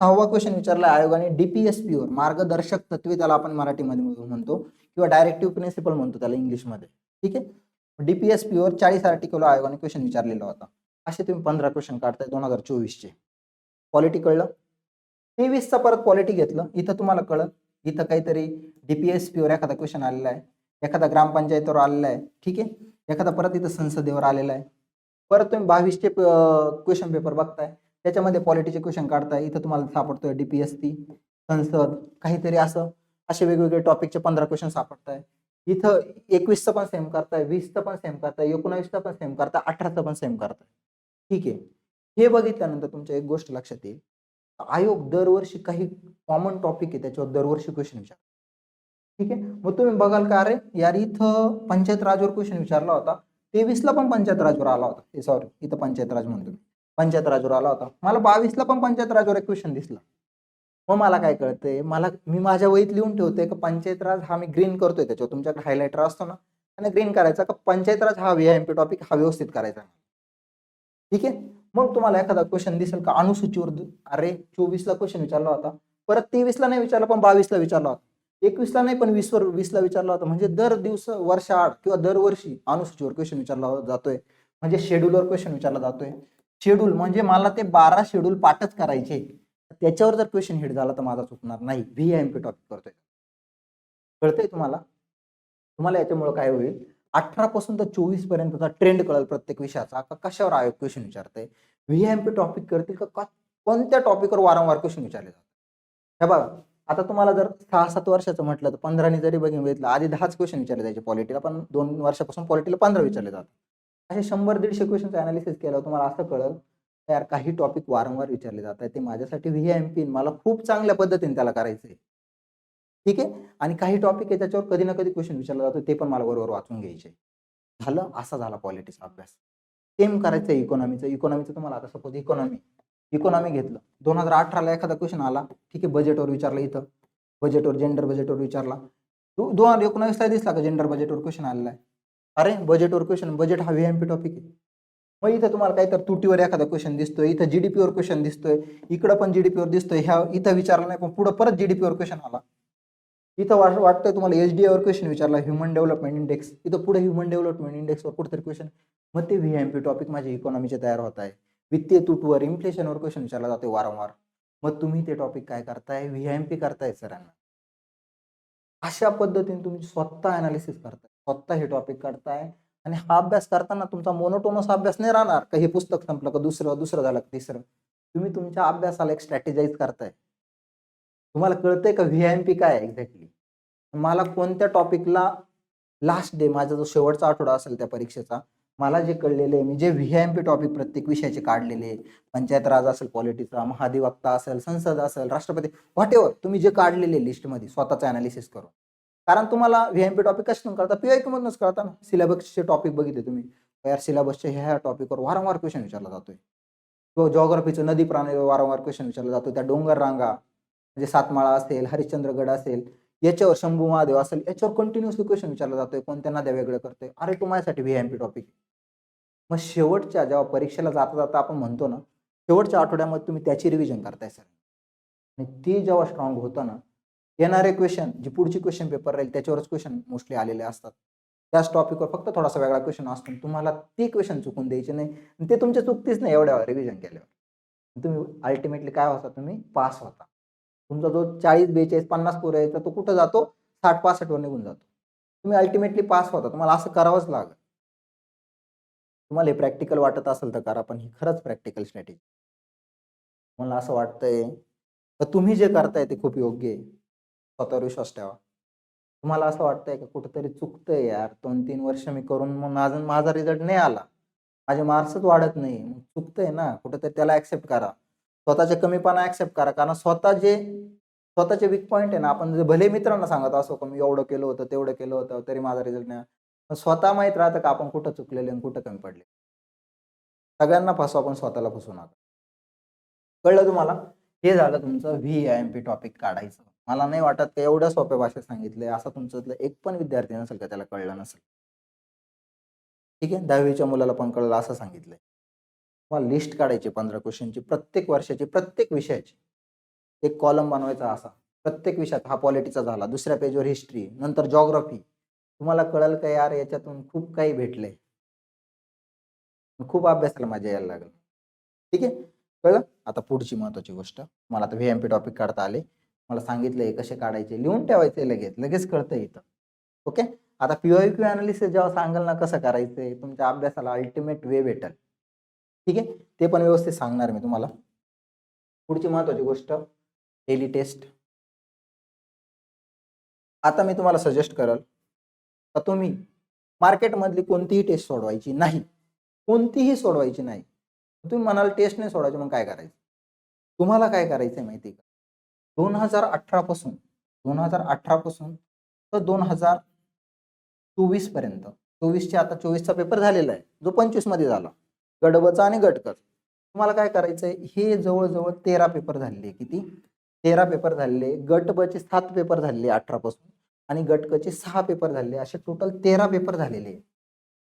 6वा क्वेश्चन विचारला आयोगाने डीपीएसपी वर, मार्गदर्शक तत्वे त्याला आपण मराठीमध्ये म्हणतो किंवा डायरेक्टिव्ह प्रिन्सिपल म्हणतो त्याला इंग्लिशमध्ये. ठीक आहे, डीपीएसपी वर 40 आर्टिकल आयोगाने क्वेश्चन विचारलेला होता. असे तुम्ही 15 क्वेश्चन काढताय 2024चे. पॉलिटी कळलं. 23चा परत पॉलिटी घेतलं. इथं तुम्हाला कळलं, इथं काहीतरी डीपीएसपी वर एखादा क्वेश्चन आलेला आहे, एखादा ग्रामपंचायतीवर आलेला आहे. ठीक आहे, एखादा परत इथं संसदेवर आलेला आहे. परत तुम्ही 22चे क्वेश्चन पेपर बघताय, त्याच्यामध्ये पॉलिटीचे क्वेश्चन काढताय. इथं तुम्हाला सापडतोय डीपीएसपी, संसद, काहीतरी असं असे वेगवेगळे टॉपिकचे 15 क्वेश्चन सापडताय. इथं 21चं पण सेम करताय, 20चं पण सेम करताय, 19चं पण सेम करताय, 18चं पण सेम करताय. ठीक आहे, हे बघितल्यानंतर तुमच्या एक गोष्ट लक्षात येईल, आयोग दरवर्षी काही कॉमन टॉपिक आहे त्याच्यावर दरवर्षी क्वेश्चन विचार. ठीक आहे, मग तुम्ही बघाल का, अरे यार इथं पंचायत राजवर क्वेश्चन विचारला होता, 23ला पण पंचायत राजवर आला होता. सॉरी, इथं पंचायत राज म्हणतो मी, पंचायत राजवर आला होता. मला 22ला पण पंचायत राजवर एक क्वेश्चन दिसला. मग मला काय कळतंय, मी माझ्या वहीत लिहून ठेवतोय की पंचायत राज हा मी ग्रीन करतोय. त्याच्यावर तुमच्याकडे हायलायटर असतो ना, आणि ग्रीन करायचा का पंचायत राज हा व्हीआयएमपी टॉपिक हा व्यवस्थित करायचा. ठीक आहे, मग तुम्हाला एखादा क्वेश्चन दिसेल का अनुसूचीवर, अरे 24ला क्वेश्चन विचारला होता, परत 23ला नाही विचारला पण 22ला विचारला होता, 21ला नाही पण 20ला विचारला होता. म्हणजे दर वर्षाआड किंवा दरवर्षी अनुसूचीवर क्वेश्चन विचारला जातोय. म्हणजे शेड्यूलवर क्वेश्चन विचारला जातोय. शेड्यूल म्हणजे मला ते 12 शेड्यूल पाठच करायचे, त्याच्यावर जर क्वेश्चन हिट झाला तर माझा चुकणार नाही. व्हीआयएमपी टॉपिक करतोय. कळतंय तुम्हाला? तुम्हाला याच्यामुळे काय होईल, 18 पासून तर 24 पर्यंतचा ट्रेंड कळेल प्रत्येक विषयाचा. कशावर आयोग क्वेश्चन विचारतंय, व्हीएमपी टॉपिक करतील का कोणत्या टॉपिकवर वारंवार क्वेश्चन विचारले जातात. हे बघा, आता तुम्हाला जर 6-7 वर्षाचं म्हटलं तर 15 जरी बघितलं, आधी 10च क्वेश्चन विचारले जायचे पॉलिटीला, पण 2 वर्षापासून पॉलिटीला 15 विचारले जातात. असे 100-150 क्वेश्चनचं अनालिसिस केल्यावर तुम्हाला असं कळेल, यार काही टॉपिक वारंवार विचारले जातात. ते माझ्यासाठी व्हीएमपी मला खूप चांगल्या पद्धतीने त्याला करायचंय. ठीक आहे. आणि काही टॉपिक आहे त्याच्यावर कधी ना कधी क्वेश्चन विचारला जातो, ते पण मला बरोबर वाचून घ्यायचे. झालं, असा झाला पॉलिटिक्सचा अभ्यास. सेम करायचं इकॉनॉमीचं. इकॉनॉमीचं तुम्हाला आता सपोज इकॉनॉमी घेतलं. 2018ला एखादा क्वेश्चन आला, ठीक आहे, बजेटवर विचारला इथं. जेंडर बजेटवर विचारला. 2019ला दिसला का जेंडर बजेटवर क्वेश्चन आलेला आहे? अरे बजेटवर क्वेश्चन, बजेट हा व्हीएमपी टॉपिक आहे. मग इथं तुम्हाला काहीतरी तुटीवर एखादा क्वेश्चन दिसतोय, इथं जीडीपीवर क्वेश्चन दिसतोय, इकडं पण जीडीपीवर दिसतोय, इथं विचारला नाही पण पुढं परत जीडीपीवर क्वेश्चन आला. इथं वाटतंय तुम्हाला एचडीआयवर क्वेश्चन विचारला, ह्युमन डेव्हलपमेंट इंडेक्स, इथं पुढे ह्युमन डेव्हलपमेंट इंडेक्सवर कुठेतरी क्वेश्चन. मग ते व्हीएमपी टॉपिक माझे इकॉनॉमीचे तयार होत आहे. वित्तीय तुटवर, इन्फ्लेशनवर क्वेश्चन विचारला जातोय वारंवार. मग तुम्ही ते टॉपिक काय करताय, व्हीएमपी करताय सरांना. अशा पद्धतीने तुम्ही स्वतः अनालिसिस करताय, स्वतः हे टॉपिक करताय. आणि हा अभ्यास करताना तुमचा मोनोटोनस अभ्यास नाही राहणार का हे पुस्तक संपलं का दुसरं झालं का तिसरं. तुम्ही तुमच्या अभ्यासाला एक स्ट्रॅटेजाइज करताय. तुम्हाला कळतंय का व्हीएमपी काय आहे एक्झॅक्टली. मला कोणत्या टॉपिकला लास्ट डे, माझा जो शेवटचा आठवडा असेल त्या परीक्षेचा, मला जे कळलेले आहे, मी जे व्हीएमपी टॉपिक प्रत्येक विषयाचे काढलेले, पंचायत राज असेल पॉलिटिक्सचा, महाधिवक्ता असेल, संसद असेल, राष्ट्रपती, व्हॉटएव्हर तुम्ही जे काढलेले लिस्टमध्ये स्वतःचं अनालिसिस करून. कारण तुम्हाला व्हीएमपी टॉपिक कशातून कळतात, पीआयक्यू मधूनच कळतात ना. सिलेबसचे टॉपिक बघितले तुम्ही, यार सिलेबसच्या ह्या टॉपिकवर वारंवार क्वेश्चन विचारला जातोय. किंवा जॉग्राफीचं नदी प्राणीवर वारंवार क्वेश्चन विचारला जातो. त्या डोंगर रांगा म्हणजे सातमाळा असेल, हरिश्चंद्रगड असेल, याच्यावर शंभू महादेव असेल, याच्यावर कंटिन्युअसली क्वेश्चन विचारला जातोय, कोणत्या नद्या वेगळं करतोय. अरे तो माझ्यासाठी व्हीएमपी टॉपिक. मग शेवटच्या जेव्हा परीक्षेला जाता जाता आपण म्हणतो ना, शेवटच्या आठवड्यामध्ये तुम्ही त्याची रिव्हिजन करताय सर. आणि ते जेव्हा स्ट्रॉंग होतं ना, येणारे क्वेश्चन, जी पुढची क्वेश्चन पेपर राहील त्याच्यावरच क्वेश्चन मोस्टली आलेले असतात. त्याच टॉपिकवर फक्त थोडासा वेगळा क्वेश्चन असतो, तुम्हाला ते क्वेश्चन चुकून द्यायचे नाही. ते तुमचे चुकतीच नाही एवढ्या रिव्हिजन केल्यावर. तुम्ही अल्टिमेटली काय होता, तुम्ही पास होता. तुमचा जो 40-42-50 स्कोर यायचा तो कुठं जातो, 60-65 वर निघून जातो. तुम्ही अल्टिमेटली पास होता. तुम्हाला असं करावंच लागेल. तुम्हाला हे प्रॅक्टिकल वाटत असेल तर करा, पण ही खरंच प्रॅक्टिकल स्ट्रॅटेजी. मला असं वाटतंय तर तुम्ही जे करताय ते खूप योग्य आहे. स्वतःवर विश्वास ठेवा. तुम्हाला असं वाटतंय का कुठेतरी चुकतंय यार, 2-3 वर्ष मी करून मग माझा रिझल्ट नाही आला, माझे मार्क्सच वाढत नाही, मग चुकतंय ना कुठेतरी, त्याला ऍक्सेप्ट करा. स्वतःचे कमीपणा ऍक्सेप्ट करा. कारण स्वतःचे वीक पॉईंट आहे ना, आपण भले मित्रांना सांगत असो की मी एवढं केलं होतं, तेवढं केलं होतं, तरी माझा रिझल्ट नाही. पण स्वतः माहित राहतं का आपण कुठं चुकलेले आणि कुठं कमी पडले. सगळ्यांना फसवा पण स्वतःला फसवू नका. कळलं तुम्हाला? हे झालं तुमचं व्हीएमपी टॉपिक काढायचं. मला नाही वाटत की एवढ्या सोप्या भाषेत सांगितलंय असं तुमच्यातलं एक पण विद्यार्थी नसेल का त्याला कळलं नसेल. ठीक आहे. 10वीच्या मुलाला पण कळलं असं सांगितलंय. तुम्हाला लिस्ट काढायची 15 क्वेश्चनची, प्रत्येक वर्षाची, प्रत्येक विषयाची. एक कॉलम बनवायचा असा. प्रत्येक विषयात, हा पॉलिटीचा झाला, दुसऱ्या पेजवर हिस्ट्री, नंतर जिओग्राफी. तुम्हाला कळेल का यार याच्यातून खूप काही भेटलंय. खूप अभ्यासाला मजा यायला लागेल. ठीक आहे. कळलं? आता पुढची महत्त्वाची गोष्ट. मला आता व्हीएमपी टॉपिक काढता आले. मला सांगितलंय कसे काढायचे, लिहून ठेवायचे, लगेच कळतं इथं. ओके. आता पीओक्यू अनालिसिस जेव्हा सांगाल ना कसं करायचंय, तुमच्या अभ्यासाला अल्टिमेट वे भेटेल. ठीक आहे. ते पण व्यवस्थित सांगणार मी तुम्हाला. पुढची महत्त्वाची गोष्ट, डेली टेस्ट. आता मी तुम्हाला सजेस्ट करेल का तुम्ही मार्केटमधली कोणतीही टेस्ट सोडवायची नाही. कोणतीही सोडवायची नाही. तुम्ही म्हणाल टेस्ट नाही सोडवायची, मग काय करायचं? तुम्हाला काय करायचंय माहिती आहे का? 2018 पासून तर 2024 पर्यंत, 24चे आता 24चा पेपर झालेला आहे, जो 25 मध्ये झाला, गट ब चा आणि गट क चा. तुम्हाला काय करायचंय, हे जवळ 13 पेपर झालेले. किती? 13 पेपर झालेले. गट ब चे 7 पेपर झालेले 18 पासून आणि गट क चे 6 पेपर झालेले. असे टोटल 13 पेपर झालेले.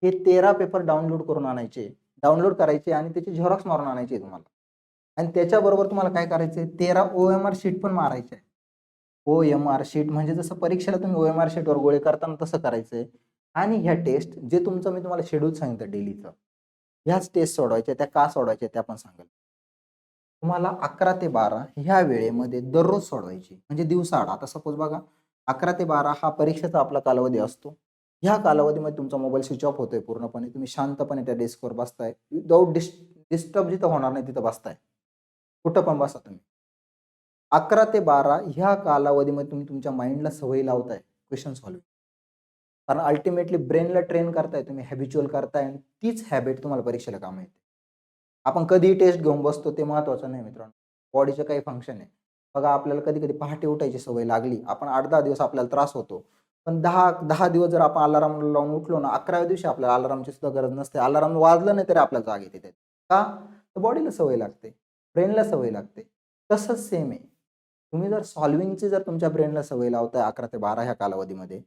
हे 13 पेपर डाउनलोड करून आणायचे, डाउनलोड करायचे आणि त्याची झेरॉक्स मारून आणायची तुम्हाला. आणि त्याच्याबरोबर तुम्हाला काय करायचंय, 13 ओएमआर शीट पण मारायचे आहे. ओएमआर शीट म्हणजे जसं परीक्षेला तुम्ही ओएमआर शीटवर गोळे करताना तसं करायचंय. आणि ह्या टेस्ट जे तुमचं मी तुम्हाला शेड्यूल सांगितलं डेलीचं, ह्याच टेस्ट सोडवायच्या, त्या का सोडवायच्या त्या पण सांगेल. तुम्हाला 11 ते 12 ह्या वेळेमध्ये दररोज सोडवायची, म्हणजे दिवसाआड. आता सपोज बघा, 11 ते 12 हा परीक्षेचा आपला कालावधी असतो. ह्या कालावधीमध्ये तुमचा मोबाईल स्विच ऑफ होतोय पूर्णपणे. तुम्ही शांतपणे त्या डेस्कवर बसताय. विदाऊट डिस्टर्ब जिथं होणार नाही तिथं बसताय. कुठं पण बसा तुम्ही. 11 ते 12 ह्या कालावधीमध्ये तुम्ही तुमच्या माइंडला सवय लावताय क्वेशन सॉल्व्हिंग. कारण अल्टिमेटली ब्रेनला ट्रेन करताय तुम्ही, हॅबिच्युअल करताय आणि तीच हॅबिट तुम्हाला परीक्षेला कामं येते. आपण कधीही टेस्ट घेऊन बसतो ते महत्त्वाचं नाही मित्रांनो. बॉडीचं काही फंक्शन आहे. बघा आपल्याला कधी-कधी पहाटे उठायची सवय लागली. आपण 8-10 दिवस आपल्याला त्रास होतो. पण 10 दिवस जर आपण अलार्म लावून उठलो ना, 11व्या दिवशी आपल्याला अलार्मची सुद्धा गरज नसते. अलार्म वाजलं नाही तरी आपल्याला जाग येते त्याची. का? तर बॉडीला सवय लागते, ब्रेनला सवय लागते. तसंच सेम आहे. तुम्ही जर सॉल्व्हिंगची जर तुमच्या ब्रेनला सवय लावताय 11 ते 12 ह्या कालावधीमध्ये,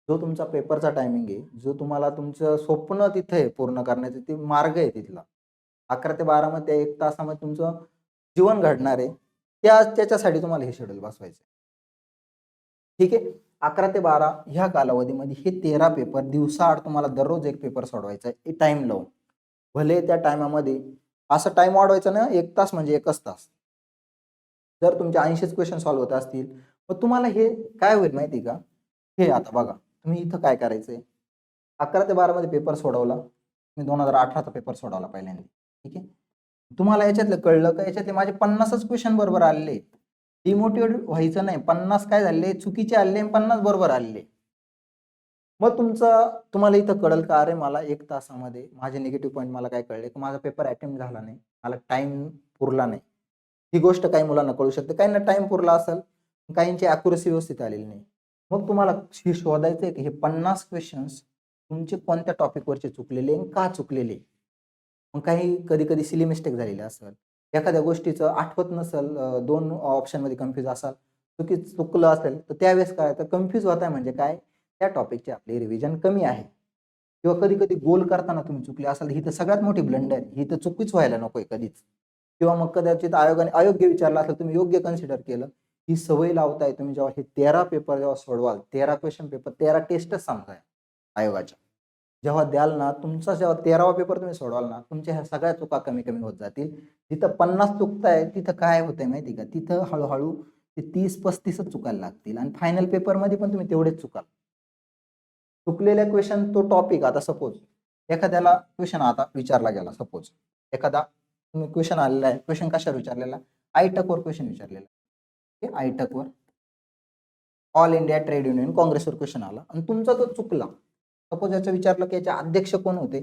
जो तुमचा पेपरचा टायमिंग आहे, जो तुम्हाला तुमचं स्वप्न तिथं आहे पूर्ण करण्याचा ते मार्ग आहे तिथला. 11 ते 12 मध्ये 1 तासामध्ये तुमचं जीवन घडणार आहे. त्याच्यासाठी तुम्हाला हे शेड्यूल बसवायचं आहे. ठीक आहे. 11 ते 12 ह्या कालावधीमध्ये हे 13 पेपर दिवसाआड तुम्हाला दररोज एक पेपर सोडवायचा आहे टाईम लावून. भले त्या टाईमामध्ये असा टाईम वाढवायचा ना 1 तास म्हणजे 1च तास. जर तुमचे 80च क्वेशन सॉल्व्ह होत असतील, मग तुम्हाला हे काय होईल माहिती आहे का? हे आता बघा, तुम्ही इथं काय करायचंय 11 ते 12 मध्ये पेपर सोडवला. मी 2018चा पेपर सोडवला पहिल्यांदा. ठीक आहे. तुम्हाला याच्यातलं कळलं का याच्यातले माझे 50च क्वेशन बरोबर आलेले. डिमोटिव्हेट व्हायचं नाही. 50 काय झाले चुकीचे आलेले आणि 50 बरोबर आलेले. मग तुम्हाला इथं कळेल का अरे मला 1 तासामध्ये माझे निगेटिव्ह पॉइंट मला काय कळले, की माझा पेपर अटेम्प्ट झाला नाही. मला टाईम पुरला नाही. ही गोष्ट काही मुलांना कळू शकते. काहींना टाईम पुरला असेल, काहींची अॅक्युरसी व्यवस्थित आलेली नाही. मग तुम्हाला हे शोधायचं आहे की हे 50 क्वेशन्स तुमचे कोणत्या टॉपिकवरचे चुकलेले आणि का चुकलेले? मग काही कधी-कधी सिली मिस्टेक झालेली असेल. एखाद्या गोष्टीचं आठवत नसेल 2 ऑप्शनमध्ये कन्फ्यूज असाल, चुकलं असेल, तर त्यावेळेस काय तर कन्फ्यूज होताय म्हणजे काय? त्या टॉपिकची आपली रिव्हिजन कमी आहे. किंवा कधी-कधी गोल करताना तुम्ही चुकले असाल, ही तर सगळ्यात मोठी ब्लंडर आहे. ही तर चुकीच व्हायला नकोय कधीच. किंवा मग कदाचित आयोगाने अयोग्य विचारलं असेल, तुम्ही योग्य कन्सिडर केलं. ही सवय लावताय तुम्ही जेव्हा हे 13 पेपर जेव्हा सोडवाल, 13 क्वेशन पेपर, 13 टेस्टच समजा आयोगाच्या. जेव्हा द्याल ना, तुमचा जेव्हा 13वा पेपर तुम्ही सोडवाल ना, तुमच्या ह्या सगळ्या चुका कमी-कमी होत जातील. जिथं 50 चुकताय, तिथं काय होतंय माहिती का? तिथं हळू ते 30-35च चुकायला लागतील आणि फायनल पेपरमध्ये पण तुम्ही तेवढेच चुकाल. चुकलेल्या क्वेशन तो टॉपिक आता सपोज एखाद्याला क्वेशन आता विचारला गेला सपोज एखादा क्वेशन आलेला आहे. क्वेशन कशावर विचारलेला? आयटकवर क्वेशन विचारलेला आहे. आयटकवर ऑल इंडिया ट्रेड युनियन काँग्रेसवर क्वेशन आला आणि तुमचा तो चुकला. सपोज याचं विचारलं की याचे अध्यक्ष कोण होते?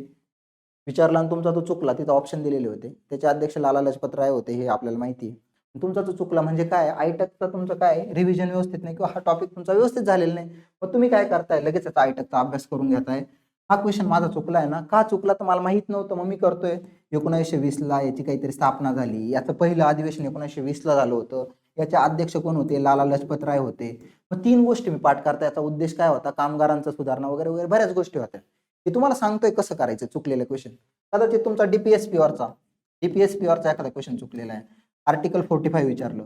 विचारला आणि तुमचा तो चुकला. तिथं ऑप्शन दिलेले होते. त्याचे अध्यक्ष लाला लजपत राय होते हे आपल्याला माहिती आहे. तुमचा तो चुकला म्हणजे काय आयटकचं तुमचं काय रिव्हिजन व्यवस्थित नाही किंवा हा टॉपिक तुमचा व्यवस्थित झालेला नाही. मग तुम्ही काय करताय लगेच याचा आयटकचा अभ्यास करून घेताय. हा क्वेशन माझा चुकला आहे ना, का चुकला तर मला माहित नव्हतं मग मी करतोय. 1920ला याची काहीतरी स्थापना झाली. याचं पहिलं अधिवेशन 1920ला झालं होतं. याचे अध्यक्ष कोण होते? लाला लजपत राय होते. मग 3 गोष्टी मी पाठ करता. याचा उद्देश काय होता? कामगारांचा सुधारणा वगैरे, वगैरे बऱ्याच गोष्टी होत्या. मी तुम्हाला सांगतोय कसं करायचं चुकलेले क्वेशन. कदाचित तुमचा डीपीएसपीवरचा एखादा क्वेशन चुकलेला आहे. आर्टिकल 45 विचारलं.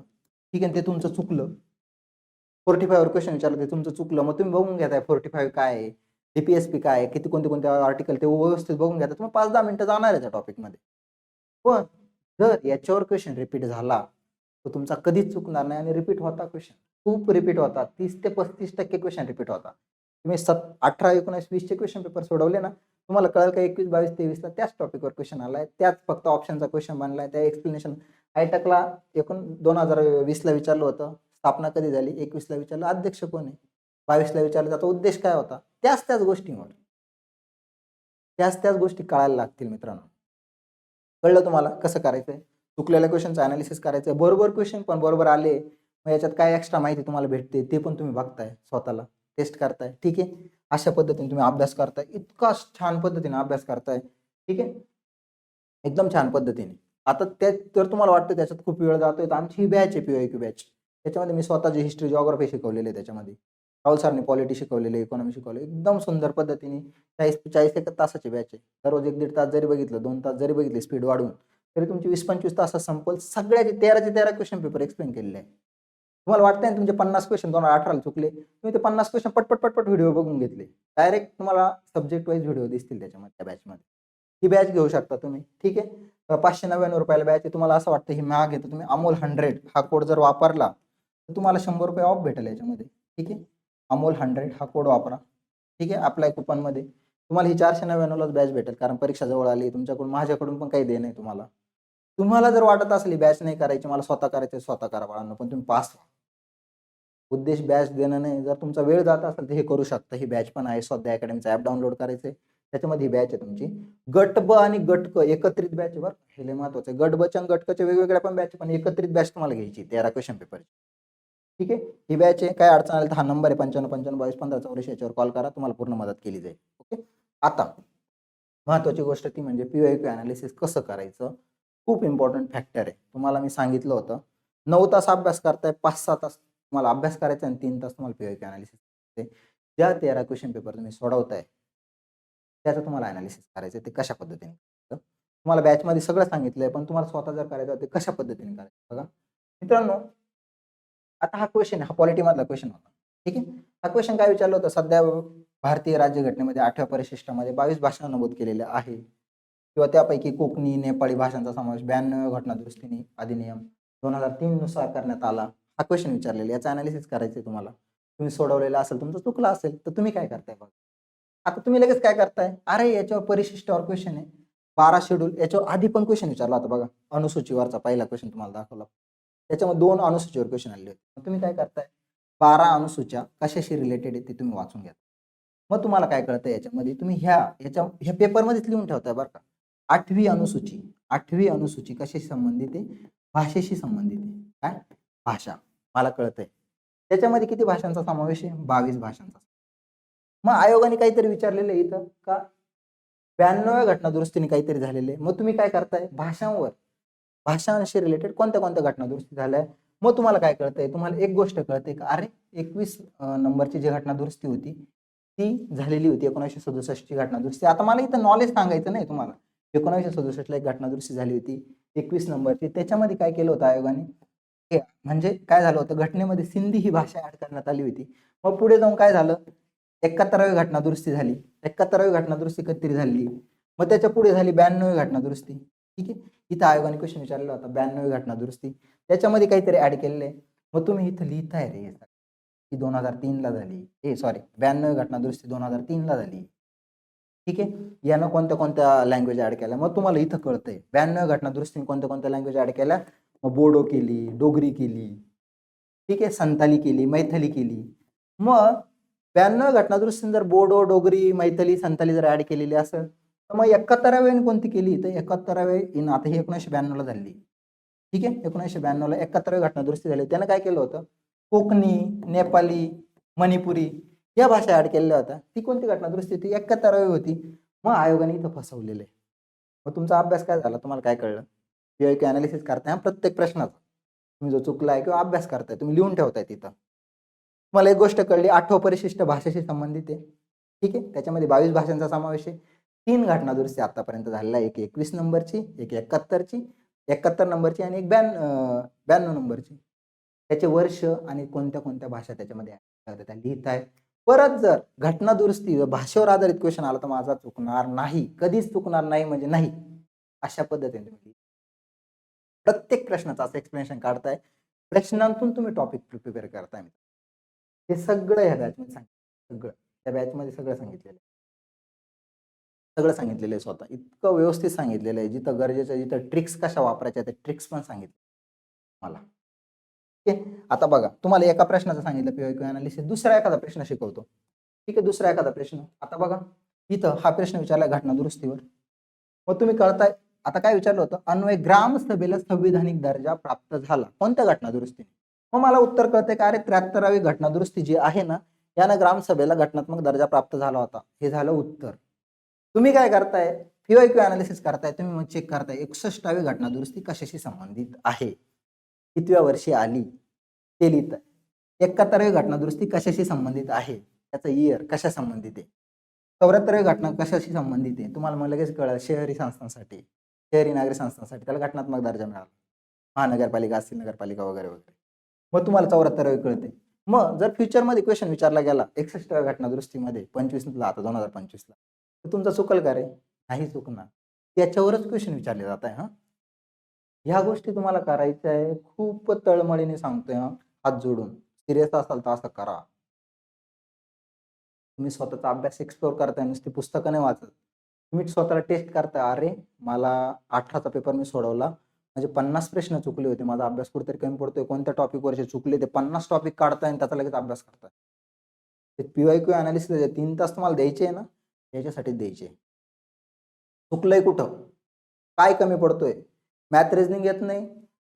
ठीक आहे ते तुमचं चुकलं. 45 वर क्वेशन विचारलं ते तुमचं चुकलं. मग तुम्ही बघून घेताय 45 काय आहे? डीपीएसपी काय आहे? किती कोणते आर्टिकल ते व्यवस्थित बघून घेता. तुम्ही 5-10 मिनिटं जाणार आहे त्या टॉपिकमध्ये. पण जर याच्यावर क्वेशन रिपीट झाला, तर तुमचा कधीच चुकणार नाही आणि रिपीट होता क्वेशन. खूप रिपीट होतात. 30 ते 35% क्वेशन रिपीट होतात. तुम्ही 18, 19, 20चे क्वेशन पेपर सोडवले ना, तुम्हाला कळेल का 21, 22, 23ला त्याच टॉपिकवर क्वेशन आलाय. त्याच फक्त ऑप्शनचा क्वेशन बनलाय. त्या एक्सप्लेनेशन हायटेकला एकूण 2020ला विचारलं होतं. स्थापना कधी झाली? 21ला विचारलं अध्यक्ष कोण आहे? 22ला विचारलं त्याचा उद्देश काय होता? त्याच गोष्टींवर. त्याच गोष्टी कळायला लागतील मित्रांनो. कळलं तुम्हाला कसं करायचंय? चुकलेल्या क्वेशनचं अॅनालिसिस करायचंय. बरोबर क्वेशन पण बरोबर आले. मग याच्यात काय एक्स्ट्रा माहिती तुम्हाला भेटते ते पण तुम्ही बघताय स्वतःला. टेस्ट करताय. ठीक आहे. अशा पद्धतीने तुम्ही अभ्यास करताय. इतका छान पद्धतीने अभ्यास करताय. ठीक आहे. एकदम छान पद्धतीने. आता तर तुम्हाला वाटतं त्याच्यात खूप वेळ जातोय तर आमची ही बॅच आहे पीवायक्यू बॅच. त्याच्यामध्ये मी स्वतःची हिस्ट्री, जिओग्राफी शिकवलेली आहे त्याच्यामध्ये. राहुल सरांनी पॉलिटी शिकवलेली आहे, इकॉनॉमी शिकवली. एकदम सुंदर पद्धतीने 40 तासाची बॅच आहे. दररोज 1-1.5 तास जरी बघितलं, 2 तास जरी बघितले स्पीड वाढवून, तरी तुमची 20-25 तासात संपेल. सगळ्याचे 13चे 13 क्वेश्चन पेपर एक्सप्लेन केलेले आहे. तुम्हाला वाटतंय ना तुमचे 50 क्वेश्चन 2018ला चुकले. तुम्ही ते 50 क्वेश्चन पटपट व्हिडिओ बघून घेतले. डायरेक्ट तुम्हाला सब्जेक्ट वाईज व्हिडिओ दिसतील त्याच्यामध्ये त्या बॅचमध्ये. ही बॅच घेऊ शकता तुम्ही. ठीक आहे. ₹599 बॅच आहे. तुम्हाला असं वाटतं ही महाग आहे तर तुम्ही अमोल 100 हा कोड जर वापरला तर तुम्हाला ₹100 ऑफ भेटेल याच्यामध्ये. ठीक आहे. अमोल 100 हा कोड वापरा. ठीक आहे. अप्लाय कुपनमध्ये तुम्हाला ही 499लाच बॅच भेटेल, कारण परीक्षा जवळ आली. तुमच्याकडून माझ्याकडून पण काही देणं आहे तुम्हाला. तुम्हाला जर वाटत असेल बॅच नाही करायची, मला स्वतः करायचं, स्वतः करा बाळांनो, पण तुम्ही पास व्हा. उद्देश बॅच देणं नाही. जर तुमचा वेळ जात असेल तर हे करू शकता. ही बॅच पण आहे. स्वाध्याय अकॅडमीचं ॲप डाउनलोड करायचं आहे. त्याच्यामध्ये ही बॅच आहे तुमची. गट ब आणि गट क एकत्रित बॅच आहे बरं. हे लय महत्वाचं आहे. गट ब च्या आणि गट क च्या वेगवेगळ्या पण बॅच, पण एकत्रित बॅच तुम्हाला घ्यायची 13 क्वेश्चन पेपरची. ठीक आहे. ही बॅच आहे. काय अडचण आली तर हा नंबर आहे 9555221584 याच्यावर कॉल करा. तुम्हाला पूर्ण मदत केली जाईल. ओके. आता महत्वाची गोष्ट ती म्हणजे पीवायक्यू अनालिसिस कसं करायचं. खूप इम्पॉर्टंट फॅक्टर आहे. तुम्हाला मी सांगितलं होतं 9 तास अभ्यास करताय, 5-6 तास तुम्हाला अभ्यास करायचा आणि 3 तास तुम्हाला पीवायक्यू अनालिसिस. ज्या 13 क्वेश्चन पेपर तुम्ही सोडवताय त्याचं तुम्हाला अनालिसिस करायचं ते कशा पद्धतीने करायचं. तुम्हाला बॅचमध्ये सगळं सांगितलंय, पण तुम्हाला स्वतः जर करायचं ते कशा पद्धतीने करायचं बघा. मित्रांनो, आता हा क्वेश्चन हा पॉलिटीमधला क्वेश्चन होता. ठीक आहे. हा क्वेश्चन काय विचारलं होतं, सध्या भारतीय राज्यघटनेमध्ये 8व्या परिशिष्टामध्ये 22 भाषा नमूद केलेल्या आहे किंवा त्यापैकी कोकणी, नेपाळी भाषांचा समावेश 92व्या घटना दुरुस्ती अधिनियम 2003 नुसार करण्यात आला. हा क्वेश्चन विचारलेला, याचा अनालिसिस करायचं आहे तुम्हाला. तुम्ही सोडवलेला असेल, तुमचं चुकलं असेल तर तुम्ही काय करताय बघा. आता तुम्ही लगेच काय करताय, अरे याच्यावर परिशिष्टावर क्वेश्चन आहे, 12 शेड्यूल याच्यावर आधी पण क्वेश्चन विचारला होता बघा. अनुसूचीवरचा पहिला क्वेश्चन तुम्हाला दाखवला. त्याच्यामध्ये 2 अनुसूचीवर क्वेश्चन आले होते. मग तुम्ही काय करताय, 12 अनुसूच्या कशाशी रिलेटेड आहे ते तुम्ही वाचून घ्या. मग तुम्हाला काय कळतं याच्यामध्ये, तुम्ही ह्या पेपरमध्येच लिहून ठेवताय बरं का. 8वी अनुसूची कशाशी संबंधित आहे, भाषेशी संबंधित आहे. काय भाषा, मला कळतंय. त्याच्यामध्ये किती भाषांचा समावेश आहे, 22 भाषांचा. मग आयोगाने काहीतरी विचारलेलं आहे इथं का 92व्या घटना दुरुस्तीने काहीतरी झालेलं आहे. मग तुम्ही काय करताय, भाषांशी रिलेटेड कोणत्या कोणत्या घटना दुरुस्ती झाल्या. मग तुम्हाला काय कळतंय, तुम्हाला एक गोष्ट कळते का, अरे 21 नंबरची जी घटना दुरुस्ती होती ती झालेली होती 1967 ची घटना दुरुस्ती. आता मला इथं नॉलेज सांगायचं नाही तुम्हाला. 1967 ला एक घटना दुरुस्ती झाली होती 21 नंबरची. त्याच्यामध्ये काय केलं होतं आयोगाने, म्हणजे काय झालं होतं, घटनेमध्ये सिंधी ही भाषा ऍड करण्यात आली होती. मग पुढे जाऊन काय झालं, 71वी घटना दुरुस्ती झाली. 71वी घटना दुरुस्ती कधीतरी झाली. मग त्याच्या पुढे झाली 92वी घटना दुरुस्ती. ठीक आहे. इथं आयोगाने क्वेश्चन विचारलेला होता 92वी घटना दुरुस्ती. त्याच्यामध्ये काहीतरी ऍड केलेलं आहे. मग तुम्ही इथं लिहिताय रे की 2003 ला झाली. सॉरी 92वी घटना दुरुस्ती 2003 ला झाली. ठीक आहे. यानं कोणत्या कोणत्या लँग्वेज ऍड केल्या. मग तुम्हाला इथं कळतंय 92 घटना दुरुस्तीने कोणत्या कोणत्या लँग्वेज ऍड केल्या. मग बोडो केली, डोगरी केली, ठीक आहे, संताली केली, मैथिली केली. मग 92 घटना दुरुस्तीने जर बोडो, डोगरी, मैथिली, संताली जर ऍड केलेली असेल तर मग 71व्या कोणती केली, तर 71व्या आता ही 1992 ला झाली. ठीक आहे. 1992 ला 71वी घटना दुरुस्ती झाली. त्यानं काय केलं होतं, कोकणी, नेपाली, मणिपुरी या भाषा ऍड केलेल्या होत्या. ती कोणती घटना दुरुस्ती होती, 71वी होती. मग आयोगाने इथं फसवलेलं आहे. मग तुमचा अभ्यास काय झाला, तुम्हाला काय कळलं, पीवायक्यू अनालिसिस करताय प्रत्येक प्रश्नाचा. तुम्ही जो चुकलाय किंवा अभ्यास करताय तुम्ही लिहून ठेवताय तिथं. मला एक गोष्ट कळली, 8वं परिशिष्ट भाषेशी संबंधित आहे. ठीक आहे. त्याच्यामध्ये 22 भाषांचा समावेश आहे. 3 घटना दुरुस्ती आतापर्यंत झालेल्या, एक 21 नंबरची, एक 71 नंबरची आणि एक 92 नंबरची. त्याचे वर्ष आणि कोणत्या कोणत्या भाषा त्याच्यामध्ये त्या लिहिताय. परत जर घटना दुरुस्ती भाषेवर आधारित क्वेश्चन आला तर माझा चुकणार नाही, कधीच चुकणार नाही म्हणजे नाही. अशा पद्धतीने तुम्ही प्रत्येक प्रश्नाचं असं एक्सप्लेनेशन काढताय. प्रश्नांतून तुम्ही टॉपिक प्रिपेअर करताय. हे सगळं ह्या बॅचमध्ये सांगितलं, सगळं त्या बॅचमध्ये सगळं सांगितलेलं आहे. सगळं सांगितलेलं आहे स्वतः. इतकं व्यवस्थित सांगितलेलं आहे. जिथं गरजेचं, जिथं ट्रिक्स कशा वापरायच्या त्या ट्रिक्स पण सांगितल्या मला. ठीक आहे. आता बघा, तुम्हाला एका प्रश्नाचं सांगितलं पीवायक्यू अनालिसिस, दुसरा एखादा प्रश्न शिकवतो. ठीक आहे. दुसरा एखादा प्रश्न, आता बघा इथं हा प्रश्न विचारला घटना दुरुस्तीवर. मग तुम्ही कळताय, आता काय विचारलं होतं, अन्वय ग्रामसभेला संविधानिक दर्जा प्राप्त झाला कोणत्या घटना दुरुस्तीने. मग मला उत्तर कळतंय का, अरे 73वी घटना दुरुस्ती जी आहे ना, यानं ग्रामसभेला घटनात्मक दर्जा प्राप्त झाला होता. हे झालं उत्तर. तुम्ही काय करताय, पीवायक्यू अनालिसिस करताय, तुम्ही मग चेक करताय 61वी घटना दुरुस्ती कशाशी संबंधित आहे, कितव्या वर्षी आली ते लिहिताय. 71वी घटना दुरुस्ती कशाशी संबंधित आहे, त्याचं इयर कशा संबंधित आहे. 74वी घटना कशाशी संबंधित आहे, तुम्हाला मग लगेच कळलं, शहरी संस्थांसाठी, शहरी नागरी संस्थांसाठी त्याला घटनात्मक दर्जा मिळाला, महानगरपालिका असतील, नगरपालिका वगैरे वगैरे. मग तुम्हाला 74वी कळते. मग जर फ्युचरमध्ये क्वेश्चन विचारला गेला 61व्या घटना दुरुस्तीमध्ये 25ला, आता 2025ला, तर तुमचा चुकल का रे, नाही चुकणार. त्याच्यावरच क्वेश्चन विचारले जात आहे. ह्या गोष्टी तुम्हाला करायच्या आहे. खूप तळमळीने सांगतोय, हात जोडून. सिरियस असाल तर असं करा. तुम्ही स्वतःचा अभ्यास एक्सप्लोर करताय, नुसती पुस्तकं नाही वाचत. तुम्ही स्वतःला टेस्ट करता, अरे मला 18चा पेपर मी सोडवला, म्हणजे 50 प्रश्न चुकले होते, माझा अभ्यास कुठेतरी कमी पडतोय, कोणत्या टॉपिकवरचे चुकले ते 50 टॉपिक काढताय आणि त्याचा लगेच अभ्यास करताय. ते PYQ अनालिसिस 3 तास तुम्हाला द्यायचे आहे ना, याच्यासाठीच द्यायचे. चुकलंय कुठं? काय कमी पडतोय? मॅथ रिझनिंग येत नाही,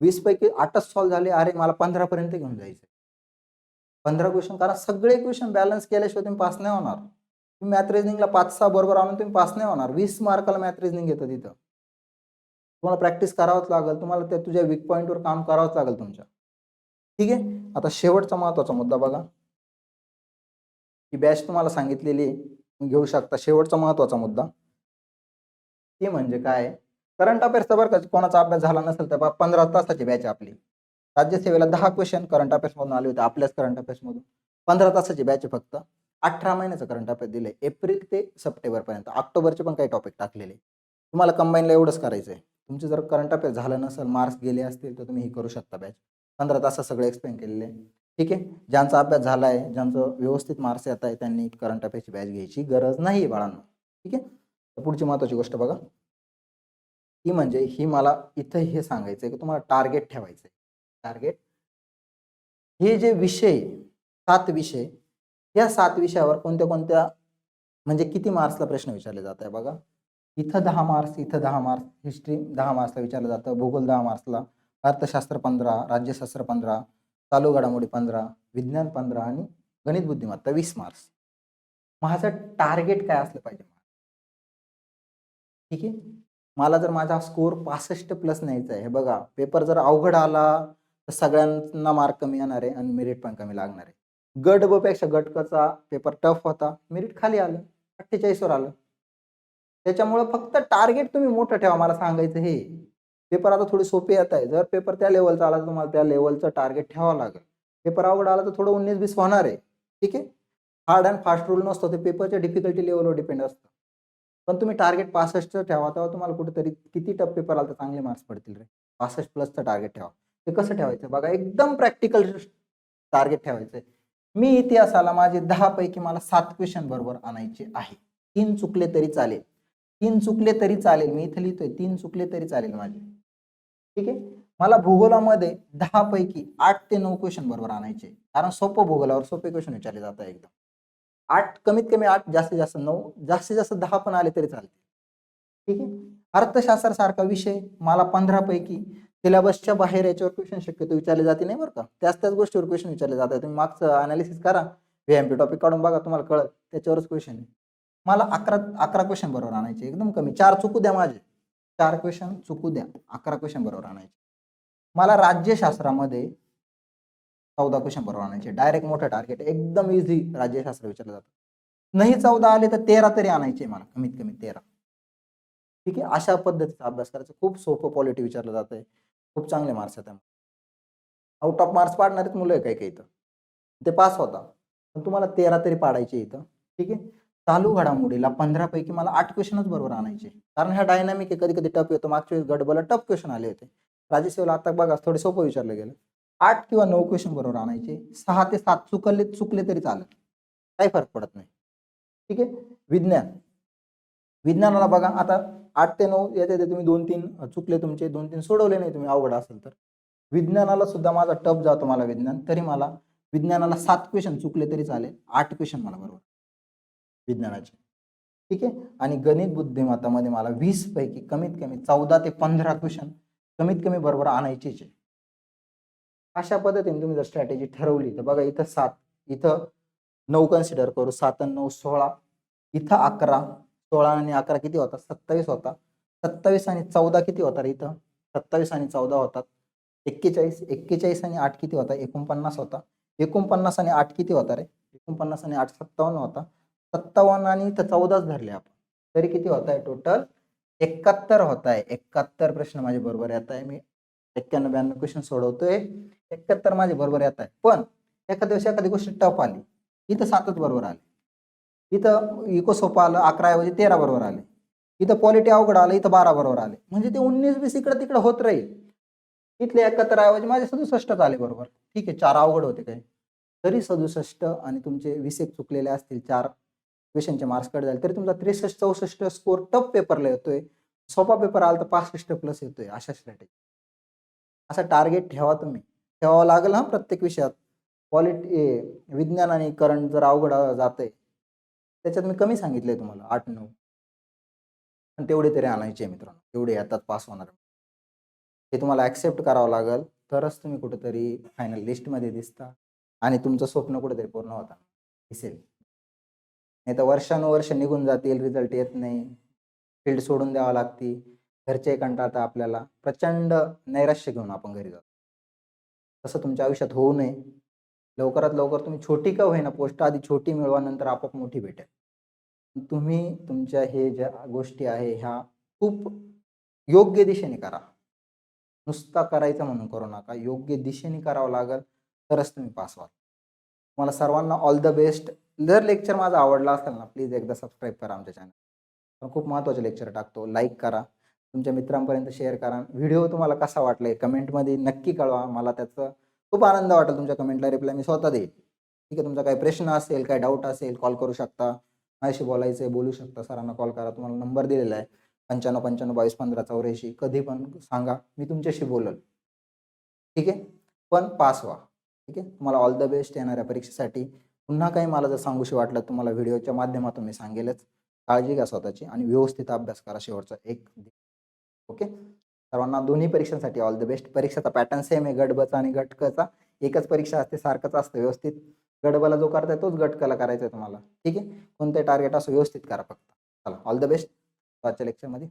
20 पैकी 8च सॉल्व्ह झाले, अरे मला 15 पर्यंत घेऊन जायचं. 15 क्वेश्चन, कारण सगळे क्वेश्चन बॅलन्स केल्याशिवाय तुम्ही पास नाही होणार. तुम्ही मॅथ रिझनिंगला 5-6 बरोबर आणून तुम्ही पास नाही होणार. 20 मार्काला मॅथ रिझनिंग येतं तिथं. तुम्हाला प्रॅक्टिस करावंच लागेल, तुम्हाला त्या तुझ्या वीक पॉईंटवर काम करावंच लागेल तुमच्या. ठीक आहे. आता शेवटचा महत्वाचा मुद्दा बघा, ही बॅच तुम्हाला सांगितलेली आहे, घेऊ शकता. शेवटचा महत्वाचा मुद्दा ते म्हणजे काय, करंट अफेअर्सचा बरं का, कोणाचा अभ्यास झाला नसेल तर 15 तासाची बॅच आहे आपली. राज्यसेवेला 10 क्वेश्चन करंट अफेअर्स मधून आले होते, आपल्याच करंट अफेअर्स मधून. 15 तासाची बॅच आहे फक्त. 18 महिन्याचं करंट अफेअर्स दिलंय, एप्रिल ते सप्टेंबर पर्यंत. ऑक्टोबरचे पण काही टॉपिक टाकलेले. तुम्हाला कंबाईनला एवढंच करायचंय. तुमचे जर करंट अफेअर्स झालं नसेल, मार्क्स गेले असतील, तर तुम्ही हे करू शकता बॅच. 15 तासात सगळे एक्सप्लेन केलेले आहे. ठीक आहे. ज्यांचा अभ्यास झाला आहे, ज्यांचं व्यवस्थित मार्क्स येत आहे, त्यांनी करंट अफेअर्सची बॅच घ्यायची गरज नाही आहे बाळांनो. ठीक आहे. तर पुढची महत्वाची गोष्ट बघा, ही म्हणजे ही मला इथं हे सांगायचंय की तुम्हाला टार्गेट ठेवायचंय. टार्गेट, हे जे विषय 7 विषय, या 7 विषयावर कोणत्या कोणत्या, म्हणजे किती मार्क्सला प्रश्न विचारले जात आहे बघा. इथं 10 मार्क्स, इथं 10 मार्क्स, हिस्ट्री 10 मार्क्सला विचारलं जातं, भूगोल 10 मार्क्सला, अर्थशास्त्र 15, राज्यशास्त्र 15, चालू घडामोडी 15, विज्ञान 15 आणि गणित बुद्धिमत्ता 20 मार्क्स. माझं टार्गेट काय असलं पाहिजे? ठीक आहे. मला जर माझा स्कोर 65 प्लस न्यायचा आहे, हे बघा, पेपर जर अवघड आला तर सगळ्यांना मार्क कमी येणार आहे आणि मेरिट पण कमी लागणार आहे. गट ब पेक्षा गट क चा पेपर टफ होता, मेरिट खाली आलं, 48 वर आलं. त्याच्यामुळे फक्त टार्गेट तुम्ही मोठं ठेवा. मला सांगायचं हे, पेपर आता थोडे सोपे येत आहे, जर पेपर त्या लेवलचा आला तर तुम्हाला त्या लेवलचं टार्गेट ठेवावं लागेल. पेपर अवघड आला तर थोडं 19-20 होणार आहे. ठीक आहे. हार्ड अँड फास्ट रूल नसतो, ते पेपरच्या डिफिकल्टी लेवलवर डिपेंड असतं. पण तुम्ही टार्गेट 65चं ठेवा, तेव्हा तुम्हाला कुठेतरी किती टफ पेपर आला तर चांगले मार्क्स पडतील रे. 65 प्लसचं टार्गेट ठेवा. ते कसं ठेवायचं बघा, एकदम प्रॅक्टिकल टार्गेट ठेवायचं. मी इतिहासाला माझे 10 पैकी मला 7 क्वेश्चन बरोबर आणायचे आहे. 3 चुकले तरी चालेल. 3 चुकले तरी चालेल. मी इथे लिहितोय 3 चुकले तरी चालेल माझे. ठीक आहे. मला भूगोलामध्ये 10 पैकी 8 ते 9 क्वेश्चन बरोबर आणायचे. कारण सोपं भूगोलावर सोपे क्वेश्चन विचारले जातात एकदम. 8 कमीत कमी 8, जास्तीत जास्त 9, जास्तीत जास्त 10 पण आले तरी चालते. ठीक आहे. अर्थशास्त्रासारखा विषय मला 15 पैकी सिलेबसच्या बाहेर याच्यावर क्वेश्चन शक्यतो विचारले जाते नाही बरं का. त्याच गोष्टीवर क्वेश्चन विचारले जातात. तुम्ही मागचं अनालिसिस करा, व्हीएमपी टॉपिक काढून बघा, तुम्हाला कळत त्याच्यावरच क्वेश्चन आहे. मला 11 क्वेश्चन बरोबर आणायचे, एकदम कमी. 4 चुकू द्या माझे, 4 क्वेश्चन चुकू द्या, 11 क्वेश्चन बरोबर आणायचे. मला राज्यशास्त्रामध्ये 14 क्वेश्चन बरोबर आणायचे. डायरेक्ट मोठं टार्गेट, एकदम इझी राज्यशास्त्र विचारलं जातं. नाही 14 आले तर 13 तरी आणायचे मला, कमीत कमी 13. ठीक आहे. अशा पद्धतीचा अभ्यास करायचा. खूप सोपं पॉलिटी विचारलं जातंय, खूप चांगले मार्क्स आहेत. आउट ऑफ मार्क्स पाडणारेच मुलं आहे काही इथं, ते पास होता, पण तुम्हाला 13 तरी पाडायचे इथं. ठीक आहे. चालू घडामोडीला 15 पैकी मला 8 क्वेश्चनच बरोबर आणायचे, कारण ह्या डायनामिक आहे, कधी कधी टफ येतो. मागच्या वेळेस गडबला टफ क्वेश्चन आले होते. राज्यसेवेला आता बघा थोडे सोपं विचारलं गेलं. 8 किंवा 9 क्वेश्चन बरोबर आणायचे. 6 ते 7 चुकले तरी चालेल, काही फरक पडत नाही. ठीक आहे. विज्ञानाला बघा, आता 8 ते 9 याच्यात तुम्ही 2-3 चुकले, तुमचे 2-3 सोडवले नाही तुम्ही, अवघड असेल तर. विज्ञानाला सुद्धा माझा टफ जातो मला विज्ञान, तरी मला विज्ञानाला 7 क्वेश्चन चुकले तरी चालेल, 8 क्वेश्चन मला बरोबर विज्ञानाचे. ठीक आहे. आणि गणित बुद्धिमत्तामध्ये मला 20 पैकी कमीत कमी 14 ते 15 क्वेश्चन कमीत कमी बरोबर आणायचेच आहे. अशा पद्धतीने तुम्ही जर स्ट्रॅटेजी ठरवली तर बघा, इथं 7, इथं 9 कन्सिडर करू, 7 आणि 9 16, इथं 11, 16 आणि 11 किती होता, 27 होता. 27 आणि 14 किती होता रे इथं, 27 आणि 14 होतात 41. 41 आणि 8 किती होता, 49 होता. 49 आणि 8 किती होता रे, 49 आणि 8 57 होता. 57 आणि इथं 14च धरले आपण, तरी किती होत आहे टोटल, 71 होत आहे. 71 प्रश्न माझे बरोबर येत आहे. मी 91-92 क्वेश्चन सोडवतोय, 71 माझे बरोबर येत आहे. पण एखाद्या दिवशी एखादी गोष्ट टफ आली, इथं 7च बरोबर आले. इथं इको सोपं आलं, 11 ऐवजी 13 बरोबर आले. इथं पॉलिटी अवघड आलं, इथं 12 बरोबर आले. म्हणजे ते 19-20 इकडे तिकडे होत राहील. इथले 71 ऐवजी माझे 67 आले बरोबर. ठीक आहे. 4 अवघड होते काय, तरी 67 आणि तुमचे 20 चुकलेले असतील, 4 क्वेश्चनचे मार्क्स कट झाले तरी तुमचा 63-64 स्कोर टफ पेपरला येतोय. सोपा पेपर आला तर 65+ येतोय. अशा स्ट्रॅटेजी. असा टार्गेट ठेवा तुम्ही. ठेवावं लागेल हां प्रत्येक विषयात. विज्ञान आणि करंट जर अवघड जातंय, त्याच्यात मी कमी सांगितलंय तुम्हाला 8-9. पण तेवढे तरी आणायचे मित्रांनो. तेवढे येतात पास होणार. हे तुम्हाला ॲक्सेप्ट करावं लागेल, तरच तुम्ही कुठेतरी फायनल लिस्टमध्ये दिसता आणि तुमचं स्वप्न कुठेतरी पूर्ण होताना दिसेल. नाहीतर वर्षानुवर्ष निघून जातील, रिझल्ट येत नाही, फील्ड सोडून द्यावं लागते, घरचे कंटाळतात आपल्याला, प्रचंड नैराश्य घेऊन आपण घरी जातो. तसं तुमच्या आयुष्यात होऊ नये. लवकरात लवकर तुम्ही छोटी का होईना पोस्ट आधी छोटी मिळवा, नंतर आपोआप मोठी भेटेल. तुम्ही तुमच्या हे ज्या गोष्टी आहे ह्या खूप योग्य दिशेने करा. नुसता करायचं म्हणून करू नका. योग्य दिशेने करावं लागेल तरच तुम्ही पास व्हाल. तुम्हाला सर्वांना ऑल द बेस्ट. जर लेक्चर माझा आवडला असेल ना, प्लीज एकदा सबस्क्राईब करा आमच्या चॅनल. आपण खूप महत्त्वाचे लेक्चर टाकतो. लाईक करा, तुमच्या मित्रांपर्यंत शेअर करा. व्हिडिओ तुम्हाला कसा वाटला कमेंटमध्ये नक्की कळवा. मला त्याचा खूप आनंद वाटेल. तुमच्या कमेंटला रिप्लाय मी स्वतः देईल. ठीक आहे. तुमचा काही प्रश्न असेल, काही डाऊट असेल, कॉल करू शकता. माझ्याशी बोलायचं आहे, बोलू शकता. सरांना कॉल करा. तुम्हाला नंबर दिलेला आहे 95 55 22 15 84. कधी पण सांगा, मी तुमच्याशी बोलेल. ठीक आहे. पण पास व्हा. ठीक आहे. तुम्हाला ऑल द बेस्ट येणाऱ्या परीक्षेसाठी. पुन्हा काही मला जर सांगूशी वाटलं तुम्हाला व्हिडिओच्या माध्यमातून मी सांगेलच. काळजी घ्या स्वतःची आणि व्यवस्थित अभ्यास करा शेवटचा एक. ओके. सर्वांना दोन्ही परीक्षांसाठी ऑल द बेस्ट. परीक्षेचा पॅटर्न सेम आहे. गट बचा आणि गट क चा एकच परीक्षा असते, सारखंच असतं व्यवस्थित. गट ब ला जो करताय तोच गट क ला करायचा आहे तुम्हाला. ठीक आहे. कोणते टार्गेट असो व्यवस्थित करा फक्त. चला ऑल द बेस्ट आजच्या लेक्चरमध्ये.